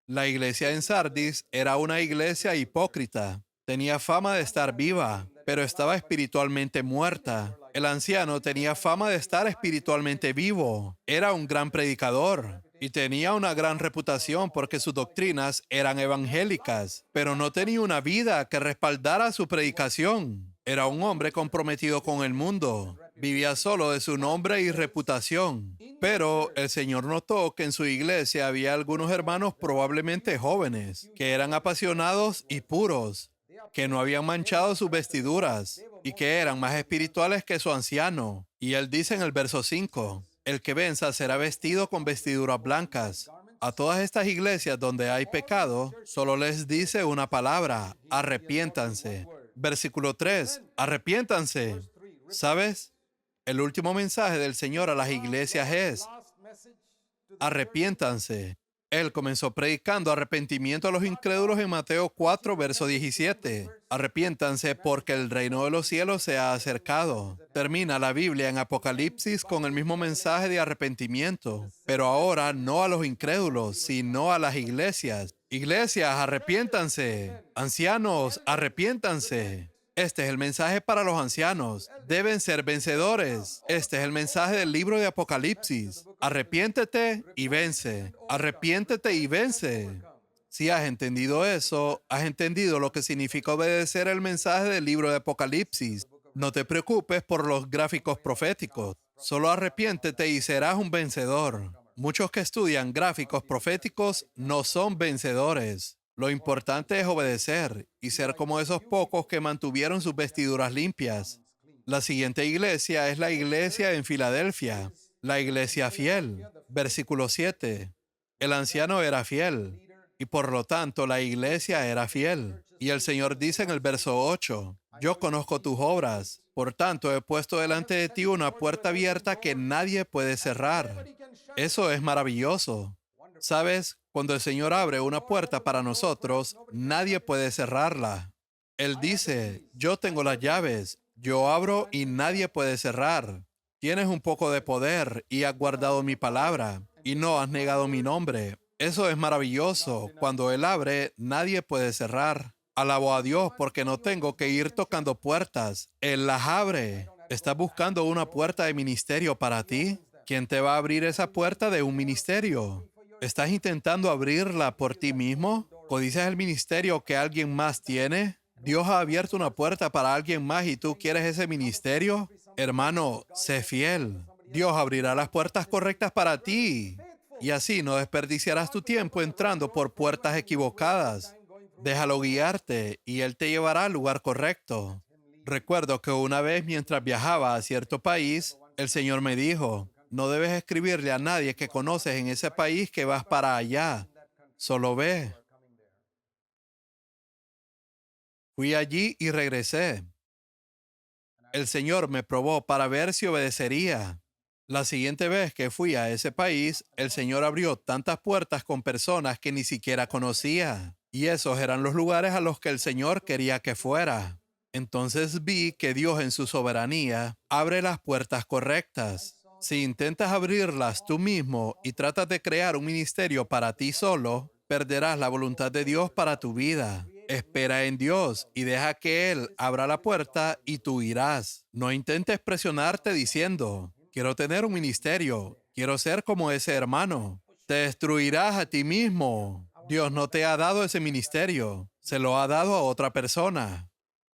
La iglesia en Sardis era una iglesia hipócrita. Tenía fama de estar viva, pero estaba espiritualmente muerta. El anciano tenía fama de estar espiritualmente vivo. Era un gran predicador y tenía una gran reputación porque sus doctrinas eran evangélicas, pero no tenía una vida que respaldara su predicación. Era un hombre comprometido con el mundo. Vivía solo de su nombre y reputación. Pero el Señor notó que en su iglesia había algunos hermanos probablemente jóvenes, que eran apasionados y puros, que no habían manchado sus vestiduras y que eran más espirituales que su anciano. Y él dice en el verso 5, el que venza será vestido con vestiduras blancas. A todas estas iglesias donde hay pecado, solo les dice una palabra, arrepiéntanse. Versículo 3, arrepiéntanse. ¿Sabes? El último mensaje del Señor a las iglesias es: last message to the arrepiéntanse. Él comenzó predicando arrepentimiento a los incrédulos en Mateo 4, verso 17. Arrepiéntanse porque el reino de los cielos se ha acercado. Termina la Biblia en Apocalipsis con el mismo mensaje de arrepentimiento, pero ahora no a los incrédulos, sino a las iglesias. Iglesias, arrepiéntanse. Ancianos, arrepiéntanse. Este es el mensaje para los ancianos. Deben ser vencedores. Este es el mensaje del libro de Apocalipsis. Arrepiéntete y vence. Arrepiéntete y vence. Si has entendido eso, has entendido lo que significa obedecer el mensaje del libro de Apocalipsis. No te preocupes por los gráficos proféticos. Solo arrepiéntete y serás un vencedor. Muchos que estudian gráficos proféticos no son vencedores. Lo importante es obedecer y ser como esos pocos que mantuvieron sus vestiduras limpias. La siguiente iglesia es la iglesia en Filadelfia, la iglesia fiel. Versículo 7. El anciano era fiel y por lo tanto la iglesia era fiel. Y el Señor dice en el verso 8, yo conozco tus obras, por tanto he puesto delante de ti una puerta abierta que nadie puede cerrar. Eso es maravilloso. ¿Sabes? Cuando el Señor abre una puerta para nosotros, nadie puede cerrarla. Él dice, yo tengo las llaves, yo abro y nadie puede cerrar. Tienes un poco de poder y has guardado mi palabra y no has negado mi nombre. Eso es maravilloso. Cuando Él abre, nadie puede cerrar. Alabo a Dios porque no tengo que ir tocando puertas. Él las abre. ¿Estás buscando una puerta de ministerio para ti? ¿Quién te va a abrir esa puerta de un ministerio? ¿Estás intentando abrirla por ti mismo? ¿Codicias el ministerio que alguien más tiene? ¿Dios ha abierto una puerta para alguien más y tú quieres ese ministerio? Hermano, sé fiel. Dios abrirá las puertas correctas para ti. Y así no desperdiciarás tu tiempo entrando por puertas equivocadas. Déjalo guiarte y Él te llevará al lugar correcto. Recuerdo que una vez mientras viajaba a cierto país, el Señor me dijo, no debes escribirle a nadie que conoces en ese país que vas para allá. Solo ve. Fui allí y regresé. El Señor me probó para ver si obedecería. La siguiente vez que fui a ese país, el Señor abrió tantas puertas con personas que ni siquiera conocía. Y esos eran los lugares a los que el Señor quería que fuera. Entonces vi que Dios en su soberanía abre las puertas correctas. Si intentas abrirlas tú mismo y tratas de crear un ministerio para ti solo, perderás la voluntad de Dios para tu vida. Espera en Dios y deja que Él abra la puerta y tú irás. No intentes presionarte diciendo, quiero tener un ministerio, quiero ser como ese hermano. Te destruirás a ti mismo. Dios no te ha dado ese ministerio, se lo ha dado a otra persona.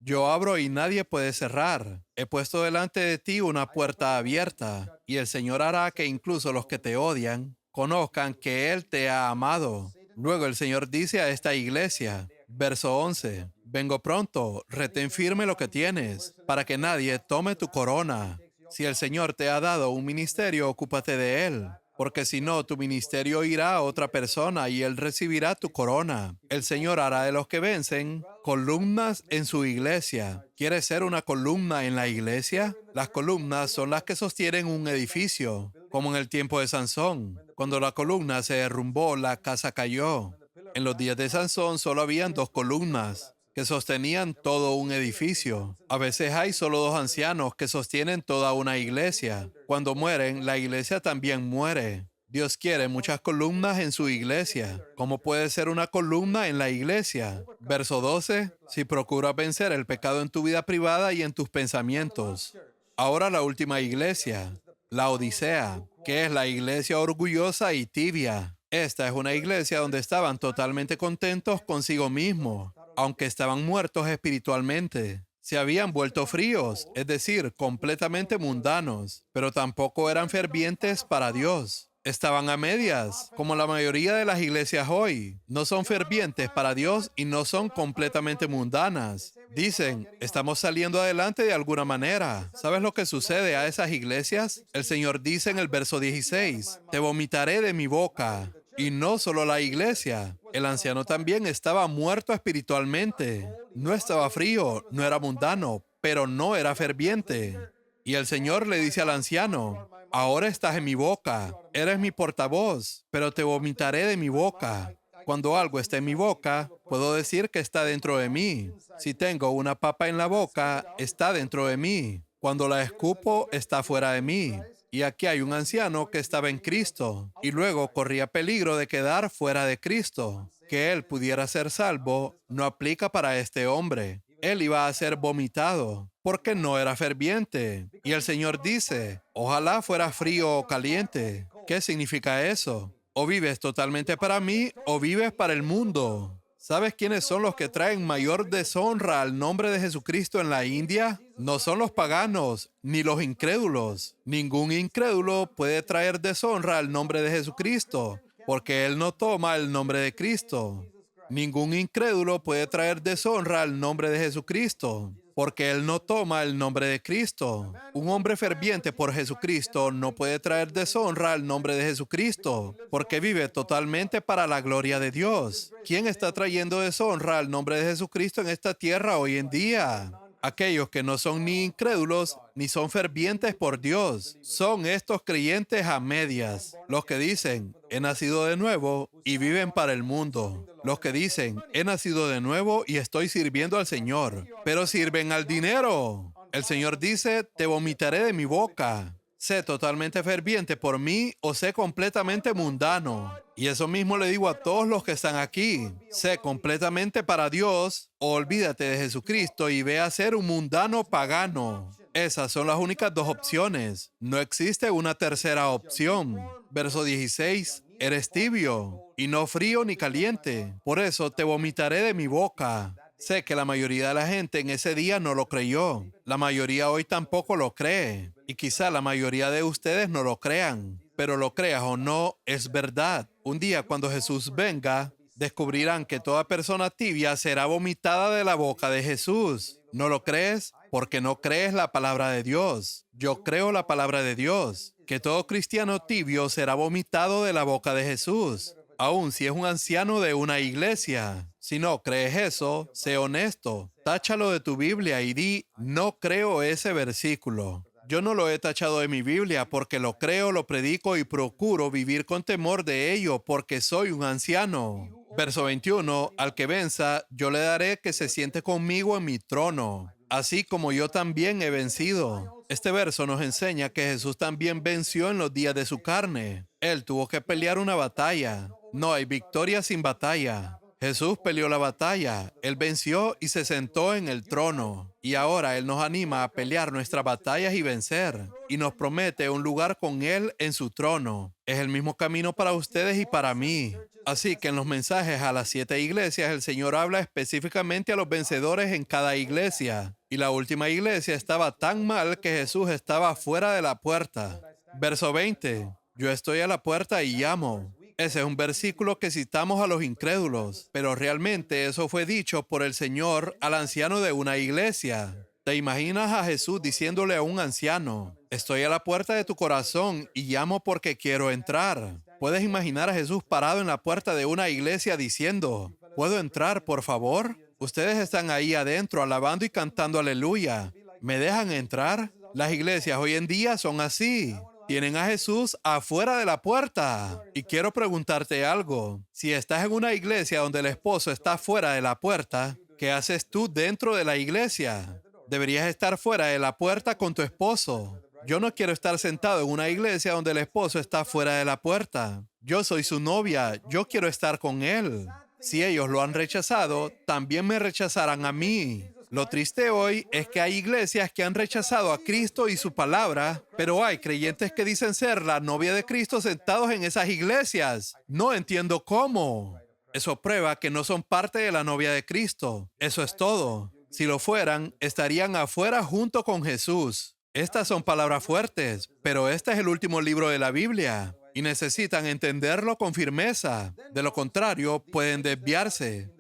Yo abro y nadie puede cerrar. He puesto delante de ti una puerta abierta, y el Señor hará que incluso los que te odian conozcan que Él te ha amado. Luego el Señor dice a esta iglesia, verso 11, vengo pronto, retén firme lo que tienes, para que nadie tome tu corona. Si el Señor te ha dado un ministerio, ocúpate de él. Porque si no, tu ministerio irá a otra persona y él recibirá tu corona. El Señor hará de los que vencen columnas en su iglesia. ¿Quieres ser una columna en la iglesia? Las columnas son las que sostienen un edificio, como en el tiempo de Sansón. Cuando la columna se derrumbó, la casa cayó. En los días de Sansón solo habían dos columnas que sostenían todo un edificio. A veces hay solo dos ancianos que sostienen toda una iglesia. Cuando mueren, la iglesia también muere. Dios quiere muchas columnas en su iglesia. ¿Cómo puede ser una columna en la iglesia? Verso 12. Si procuras vencer el pecado en tu vida privada y en tus pensamientos. Ahora la última iglesia, la Odisea, que es la iglesia orgullosa y tibia. Esta es una iglesia donde estaban totalmente contentos consigo mismos, aunque estaban muertos espiritualmente. Se habían vuelto fríos, es decir, completamente mundanos, pero tampoco eran fervientes para Dios. Estaban a medias, como la mayoría de las iglesias hoy. No son fervientes para Dios y no son completamente mundanas. Dicen, estamos saliendo adelante de alguna manera. ¿Sabes lo que sucede a esas iglesias? El Señor dice en el verso 16, te vomitaré de mi boca. Y no solo la iglesia. El anciano también estaba muerto espiritualmente. No estaba frío, no era mundano, pero no era ferviente. Y el Señor le dice al anciano, ahora estás en mi boca, eres mi portavoz, pero te vomitaré de mi boca. Cuando algo está en mi boca, puedo decir que está dentro de mí. Si tengo una papa en la boca, está dentro de mí. Cuando la escupo, está fuera de mí. Y aquí hay un anciano que estaba en Cristo y luego corría peligro de quedar fuera de Cristo. Que él pudiera ser salvo no aplica para este hombre. Él iba a ser vomitado porque no era ferviente. Y el Señor dice, ojalá fuera frío o caliente. ¿Qué significa eso? O vives totalmente para mí o vives para el mundo. ¿Sabes quiénes son los que traen mayor deshonra al nombre de Jesucristo en la India? No son los paganos, ni los incrédulos. Ningún incrédulo puede traer deshonra al nombre de Jesucristo, porque él no toma el nombre de Cristo. Ningún incrédulo puede traer deshonra al nombre de Jesucristo, porque él no toma el nombre de Cristo. Un hombre ferviente por Jesucristo no puede traer deshonra al nombre de Jesucristo, porque vive totalmente para la gloria de Dios. ¿Quién está trayendo deshonra al nombre de Jesucristo en esta tierra hoy en día? Aquellos que no son ni incrédulos ni son fervientes por Dios. Son estos creyentes a medias. Los que dicen, he nacido de nuevo y viven para el mundo. Los que dicen, he nacido de nuevo y estoy sirviendo al Señor, pero sirven al dinero. El Señor dice, te vomitaré de mi boca. Sé totalmente ferviente por mí o sé completamente mundano. Y eso mismo le digo a todos los que están aquí. Sé completamente para Dios o olvídate de Jesucristo y ve a ser un mundano pagano. Esas son las únicas dos opciones. No existe una tercera opción. Verso 16. Eres tibio y no frío ni caliente. Por eso te vomitaré de mi boca. Sé que la mayoría de la gente en ese día no lo creyó. La mayoría hoy tampoco lo cree. Y quizá la mayoría de ustedes no lo crean. Pero lo creas o no, es verdad. Un día cuando Jesús venga, descubrirán que toda persona tibia será vomitada de la boca de Jesús. ¿No lo crees? Porque no crees la palabra de Dios. Yo creo la palabra de Dios. Que todo cristiano tibio será vomitado de la boca de Jesús. Aun si es un anciano de una iglesia. Si no crees eso, sé honesto. Táchalo de tu Biblia y di, no creo ese versículo. Yo no lo he tachado de mi Biblia porque lo creo, lo predico y procuro vivir con temor de ello porque soy un anciano. Verso 21, al que venza, yo le daré que se siente conmigo en mi trono, así como yo también he vencido. Este verso nos enseña que Jesús también venció en los días de su carne. Él tuvo que pelear una batalla. No hay victoria sin batalla. Jesús peleó la batalla, Él venció y se sentó en el trono. Y ahora Él nos anima a pelear nuestras batallas y vencer. Y nos promete un lugar con Él en su trono. Es el mismo camino para ustedes y para mí. Así que en los mensajes a las 7 iglesias, el Señor habla específicamente a los vencedores en cada iglesia. Y la última iglesia estaba tan mal que Jesús estaba fuera de la puerta. Verso 20. Yo estoy a la puerta y llamo. Ese es un versículo que citamos a los incrédulos, pero realmente eso fue dicho por el Señor al anciano de una iglesia. ¿Te imaginas a Jesús diciéndole a un anciano, estoy a la puerta de tu corazón y llamo porque quiero entrar? ¿Puedes imaginar a Jesús parado en la puerta de una iglesia diciendo, ¿puedo entrar, por favor? Ustedes están ahí adentro alabando y cantando aleluya. ¿Me dejan entrar? Las iglesias hoy en día son así. Tienen a Jesús afuera de la puerta. Y quiero preguntarte algo. Si estás en una iglesia donde el esposo está fuera de la puerta, ¿qué haces tú dentro de la iglesia? Deberías estar fuera de la puerta con tu esposo. Yo no quiero estar sentado en una iglesia donde el esposo está fuera de la puerta. Yo soy su novia. Yo quiero estar con él. Si ellos lo han rechazado, también me rechazarán a mí. Lo triste hoy es que hay iglesias que han rechazado a Cristo y su palabra, pero hay creyentes que dicen ser la novia de Cristo sentados en esas iglesias. No entiendo cómo. Eso prueba que no son parte de la novia de Cristo. Eso es todo. Si lo fueran, estarían afuera junto con Jesús. Estas son palabras fuertes, pero este es el último libro de la Biblia y necesitan entenderlo con firmeza. De lo contrario, pueden desviarse.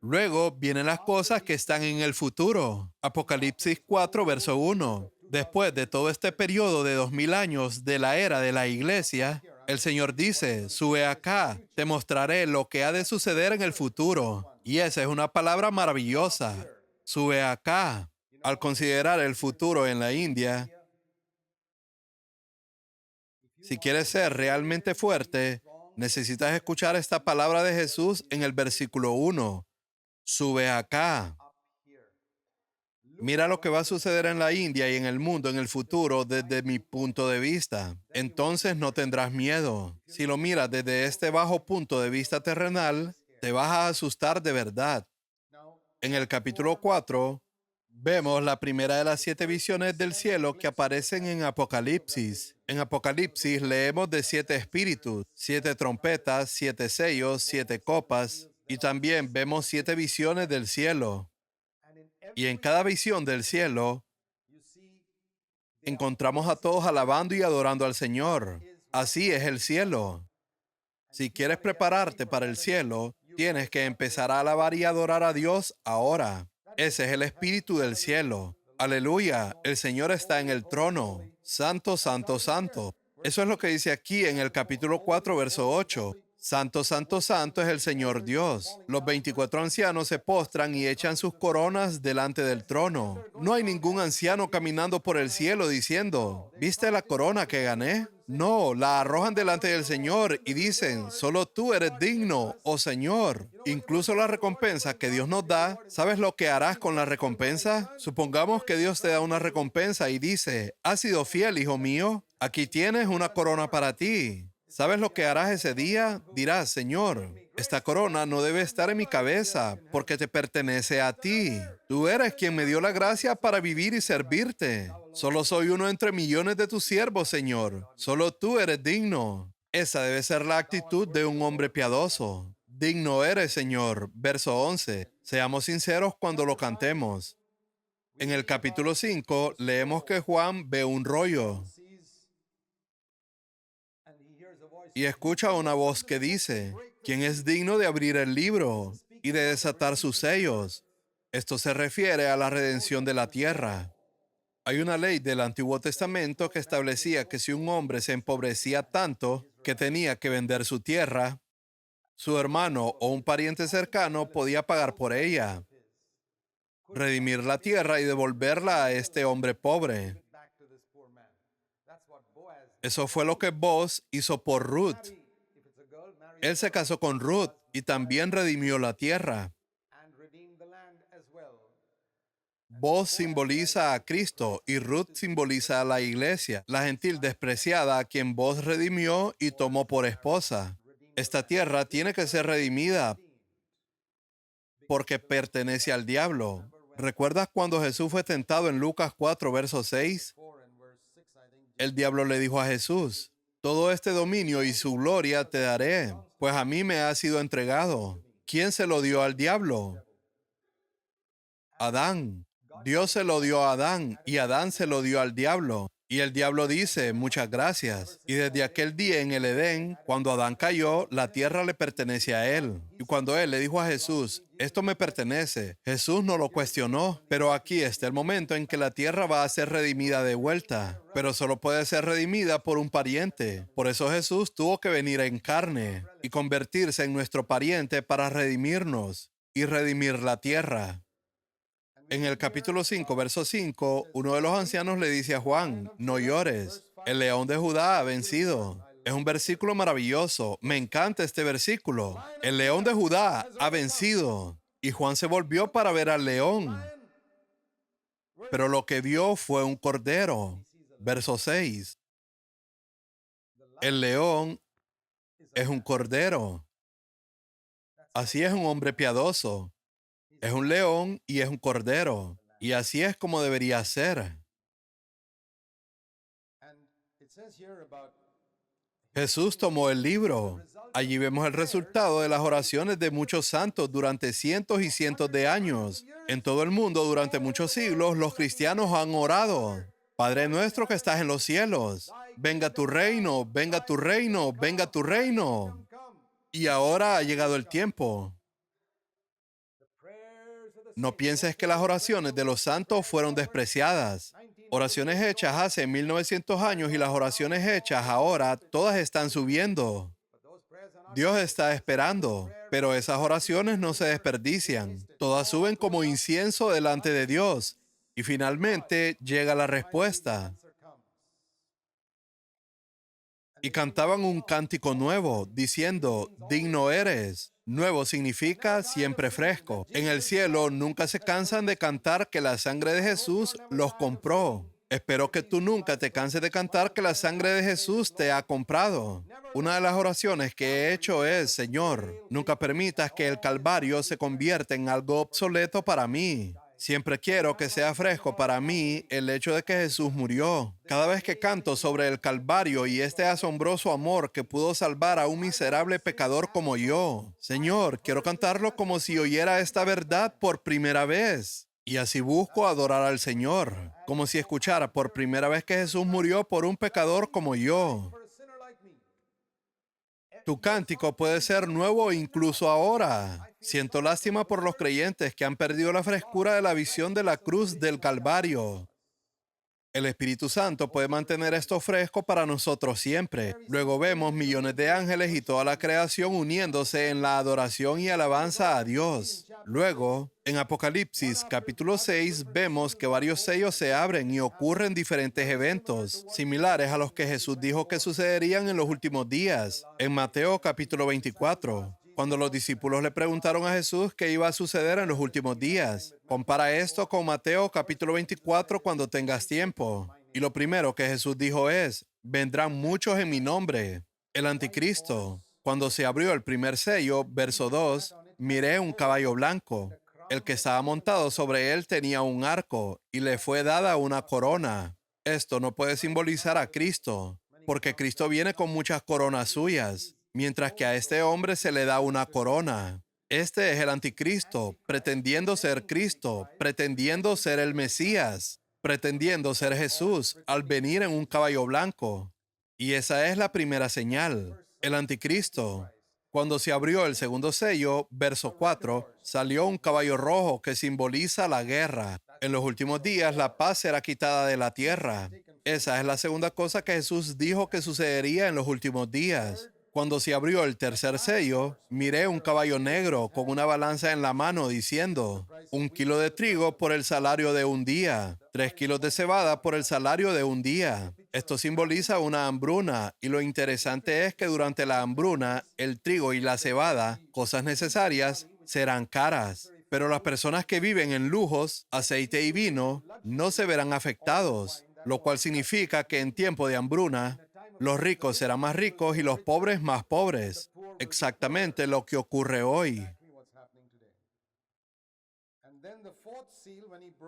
Luego vienen las cosas que están en el futuro. Apocalipsis 4, verso 1. Después de todo este periodo de 2000 años de la era de la iglesia, el Señor dice, sube acá, te mostraré lo que ha de suceder en el futuro. Y esa es una palabra maravillosa. Sube acá. Al considerar el futuro en la India, Si quieres ser realmente fuerte, necesitas escuchar esta palabra de Jesús en el versículo 1. Sube acá. Mira lo que va a suceder en la India y en el mundo en el futuro desde mi punto de vista. Entonces no tendrás miedo. Si lo miras desde este bajo punto de vista terrenal, te vas a asustar de verdad. En el capítulo 4, vemos la primera de las 7 visiones del cielo que aparecen en Apocalipsis. En Apocalipsis leemos de 7 espíritus, 7 trompetas, 7 sellos, 7 copas, y también vemos 7 visiones del cielo. Y en cada visión del cielo, encontramos a todos alabando y adorando al Señor. Así es el cielo. Si quieres prepararte para el cielo, tienes que empezar a alabar y adorar a Dios ahora. Ese es el espíritu del cielo. Aleluya, el Señor está en el trono. Santo, santo, santo. Eso es lo que dice aquí en el capítulo 4, verso 8. Santo, santo, santo es el Señor Dios. Los 24 ancianos se postran y echan sus coronas delante del trono. No hay ningún anciano caminando por el cielo diciendo, ¿viste la corona que gané? No, la arrojan delante del Señor y dicen, solo tú eres digno, oh Señor. Incluso la recompensa que Dios nos da, ¿sabes lo que harás con la recompensa? Supongamos que Dios te da una recompensa y dice, has sido fiel, hijo mío, aquí tienes una corona para ti. ¿Sabes lo que harás ese día? Dirás, Señor, esta corona no debe estar en mi cabeza porque te pertenece a ti. Tú eres quien me dio la gracia para vivir y servirte. Solo soy uno entre millones de tus siervos, Señor. Solo tú eres digno. Esa debe ser la actitud de un hombre piadoso. Digno eres, Señor. Verso 11. Seamos sinceros cuando lo cantemos. En el capítulo 5 leemos que Juan ve un rollo y escucha una voz que dice, ¿quién es digno de abrir el libro y de desatar sus sellos? Esto se refiere a la redención de la tierra. Hay una ley del Antiguo Testamento que establecía que si un hombre se empobrecía tanto que tenía que vender su tierra, su hermano o un pariente cercano podía pagar por ella, redimir la tierra y devolverla a este hombre pobre. Eso fue lo que Boaz hizo por Ruth. Él se casó con Ruth y también redimió la tierra. Boaz simboliza a Cristo y Ruth simboliza a la iglesia, la gentil despreciada a quien Boaz redimió y tomó por esposa. Esta tierra tiene que ser redimida porque pertenece al diablo. ¿Recuerdas cuando Jesús fue tentado en Lucas 4, verso 6? El diablo le dijo a Jesús, todo este dominio y su gloria te daré, pues a mí me ha sido entregado. ¿Quién se lo dio al diablo? Adán. Dios se lo dio a Adán y Adán se lo dio al diablo. Y el diablo dice, muchas gracias. Y desde aquel día en el Edén, cuando Adán cayó, la tierra le pertenece a él. Y cuando él le dijo a Jesús, esto me pertenece, Jesús no lo cuestionó. Pero aquí está el momento en que la tierra va a ser redimida de vuelta. Pero solo puede ser redimida por un pariente. Por eso Jesús tuvo que venir en carne y convertirse en nuestro pariente para redimirnos y redimir la tierra. En el capítulo 5, verso 5, uno de los ancianos le dice a Juan, no llores, el león de Judá ha vencido. Es un versículo maravilloso, me encanta este versículo. El león de Judá ha vencido. Y Juan se volvió para ver al león, pero lo que vio fue un cordero. Verso 6, el león es un cordero. Así es un hombre piadoso. Es un león y es un cordero. Y así es como debería ser. Jesús tomó el libro. Allí vemos el resultado de las oraciones de muchos santos durante cientos y cientos de años. En todo el mundo, durante muchos siglos, los cristianos han orado. Padre nuestro que estás en los cielos, venga tu reino, venga tu reino, venga tu reino. Y ahora ha llegado el tiempo. No pienses que las oraciones de los santos fueron despreciadas. Oraciones hechas hace 1900 años y las oraciones hechas ahora, todas están subiendo. Dios está esperando, pero esas oraciones no se desperdician. Todas suben como incienso delante de Dios y finalmente llega la respuesta. y cantaban un cántico nuevo, diciendo, digno eres. Nuevo significa siempre fresco. En el cielo nunca se cansan de cantar que la sangre de Jesús los compró. Espero que tú nunca te canses de cantar que la sangre de Jesús te ha comprado. Una de las oraciones que he hecho es, Señor, nunca permitas que el Calvario se convierta en algo obsoleto para mí. Siempre quiero que sea fresco para mí el hecho de que Jesús murió. Cada vez que canto sobre el Calvario y este asombroso amor que pudo salvar a un miserable pecador como yo, Señor, quiero cantarlo como si oyera esta verdad por primera vez. Y así busco adorar al Señor, como si escuchara por primera vez que Jesús murió por un pecador como yo. Tu cántico puede ser nuevo incluso ahora. Siento lástima por los creyentes que han perdido la frescura de la visión de la cruz del Calvario. El Espíritu Santo puede mantener esto fresco para nosotros siempre. Luego vemos millones de ángeles y toda la creación uniéndose en la adoración y alabanza a Dios. Luego, en Apocalipsis capítulo 6, vemos que varios sellos se abren y ocurren diferentes eventos, similares a los que Jesús dijo que sucederían en los últimos días. En Mateo capítulo 24. Cuando los discípulos le preguntaron a Jesús qué iba a suceder en los últimos días. Compara esto con Mateo capítulo 24 cuando tengas tiempo. Y lo primero que Jesús dijo es, vendrán muchos en mi nombre. El anticristo. Cuando se abrió el primer sello, verso 2, miré un caballo blanco. El que estaba montado sobre él tenía un arco y le fue dada una corona. Esto no puede simbolizar a Cristo, porque Cristo viene con muchas coronas suyas, mientras que a este hombre se le da una corona. Este es el anticristo, pretendiendo ser Cristo, pretendiendo ser el Mesías, pretendiendo ser Jesús al venir en un caballo blanco. Y esa es la primera señal, el anticristo. Cuando se abrió el segundo sello, verso 4, salió un caballo rojo que simboliza la guerra. En los últimos días la paz será quitada de la tierra. Esa es la segunda cosa que Jesús dijo que sucedería en los últimos días. Cuando se abrió el tercer sello, miré un caballo negro con una balanza en la mano diciendo, 1 kilo de trigo por el salario de un día, 3 kilos de cebada por el salario de un día. Esto simboliza una hambruna y lo interesante es que durante la hambruna, el trigo y la cebada, cosas necesarias, serán caras. Pero las personas que viven en lujos, aceite y vino, no se verán afectados, lo cual significa que en tiempo de hambruna, los ricos serán más ricos y los pobres más pobres. Exactamente lo que ocurre hoy.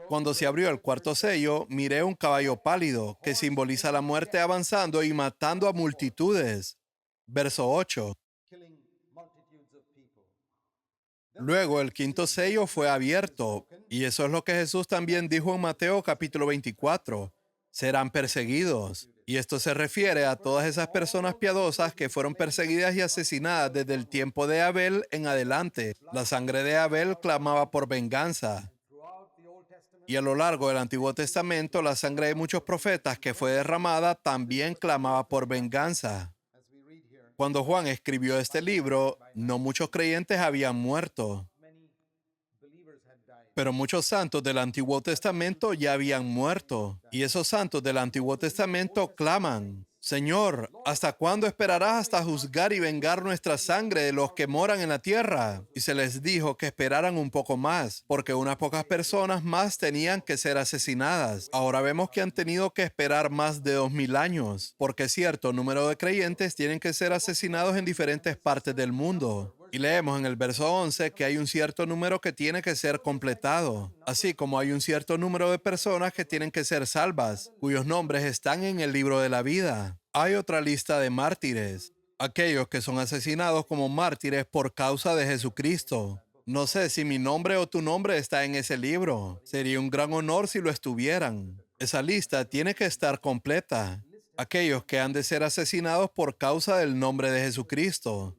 Cuando se abrió el cuarto sello, miré un caballo pálido que simboliza la muerte avanzando y matando a multitudes. Verso 8. Luego el quinto sello fue abierto, y eso es lo que Jesús también dijo en Mateo capítulo 24. Serán perseguidos. Y esto se refiere a todas esas personas piadosas que fueron perseguidas y asesinadas desde el tiempo de Abel en adelante. La sangre de Abel clamaba por venganza. Y a lo largo del Antiguo Testamento, la sangre de muchos profetas que fue derramada también clamaba por venganza. Cuando Juan escribió este libro, no muchos creyentes habían muerto, pero muchos santos del Antiguo Testamento ya habían muerto. Y esos santos del Antiguo Testamento claman, Señor, ¿hasta cuándo esperarás hasta juzgar y vengar nuestra sangre de los que moran en la tierra? Y se les dijo que esperaran un poco más, porque unas pocas personas más tenían que ser asesinadas. Ahora vemos que han tenido que esperar más de 2000 años, porque cierto número de creyentes tienen que ser asesinados en diferentes partes del mundo. Y leemos en el verso 11 que hay un cierto número que tiene que ser completado, así como hay un cierto número de personas que tienen que ser salvas, cuyos nombres están en el libro de la vida. Hay otra lista de mártires, aquellos que son asesinados como mártires por causa de Jesucristo. No sé si mi nombre o tu nombre está en ese libro. Sería un gran honor si lo estuvieran. Esa lista tiene que estar completa. Aquellos que han de ser asesinados por causa del nombre de Jesucristo.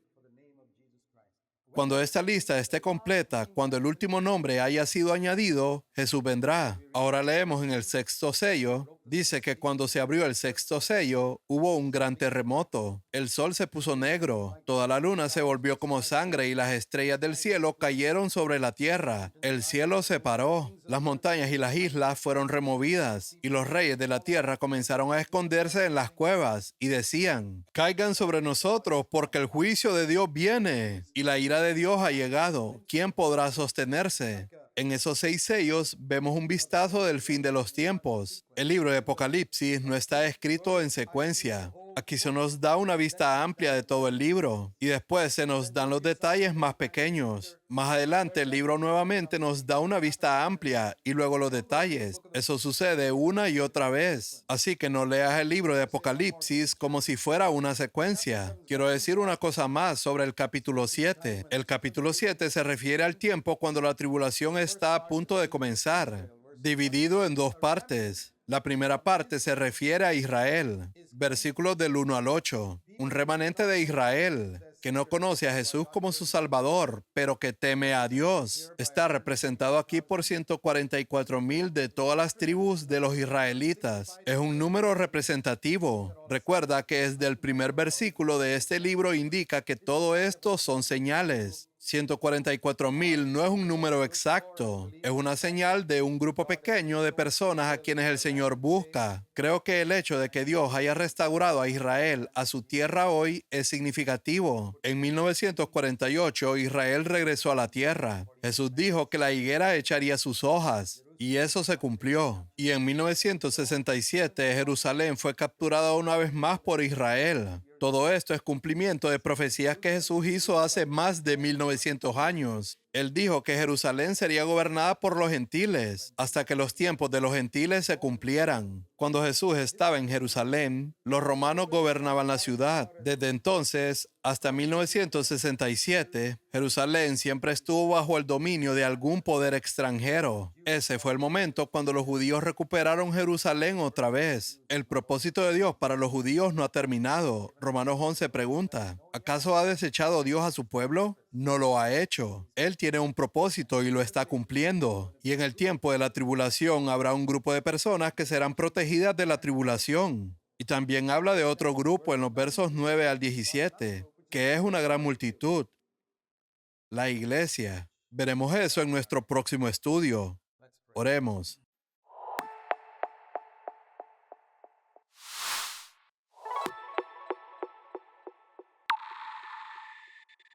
Cuando esta lista esté completa, cuando el último nombre haya sido añadido, Jesús vendrá. Ahora leemos en el sexto sello, Dice que cuando se abrió el sexto sello, hubo un gran terremoto. El sol se puso negro, toda la luna se volvió como sangre y las estrellas del cielo cayeron sobre la tierra. El cielo se paró, las montañas y las islas fueron removidas, y los reyes de la tierra comenzaron a esconderse en las cuevas y decían: caigan sobre nosotros porque el juicio de Dios viene y la ira de Dios ha llegado. ¿Quién podrá sostenerse? En esos 6 sellos vemos un vistazo del fin de los tiempos. El libro de Apocalipsis no está escrito en secuencia. Aquí se nos da una vista amplia de todo el libro y después se nos dan los detalles más pequeños. Más adelante el libro nuevamente nos da una vista amplia y luego los detalles. Eso sucede una y otra vez. Así que no leas el libro de Apocalipsis como si fuera una secuencia. Quiero decir una cosa más sobre el capítulo 7. El capítulo 7 se refiere al tiempo cuando la tribulación está a punto de comenzar, dividido en dos partes. La primera parte se refiere a Israel, versículos del 1 al 8. Un remanente de Israel que no conoce a Jesús como su Salvador, pero que teme a Dios. Está representado aquí por 144,000 de todas las tribus de los israelitas. Es un número representativo. Recuerda que desde el primer versículo de este libro indica que todo esto son señales. 144,000 no es un número exacto, es una señal de un grupo pequeño de personas a quienes el Señor busca. Creo que el hecho de que Dios haya restaurado a Israel a su tierra hoy es significativo. En 1948, Israel regresó a la tierra. Jesús dijo que la higuera echaría sus hojas. Y eso se cumplió. Y en 1967, Jerusalén fue capturada una vez más por Israel. Todo esto es cumplimiento de profecías que Jesús hizo hace más de 1900 años. Él dijo que Jerusalén sería gobernada por los gentiles hasta que los tiempos de los gentiles se cumplieran. Cuando Jesús estaba en Jerusalén, los romanos gobernaban la ciudad. Desde entonces hasta 1967, Jerusalén siempre estuvo bajo el dominio de algún poder extranjero. Ese fue el momento cuando los judíos recuperaron Jerusalén otra vez. El propósito de Dios para los judíos no ha terminado. Romanos 11 pregunta: ¿acaso ha desechado Dios a su pueblo? No lo ha hecho. Él tiene un propósito y lo está cumpliendo. Y en el tiempo de la tribulación habrá un grupo de personas que serán protegidas de la tribulación. Y también habla de otro grupo en los versos 9 al 17, que es una gran multitud, la iglesia. Veremos eso en nuestro próximo estudio. Oremos.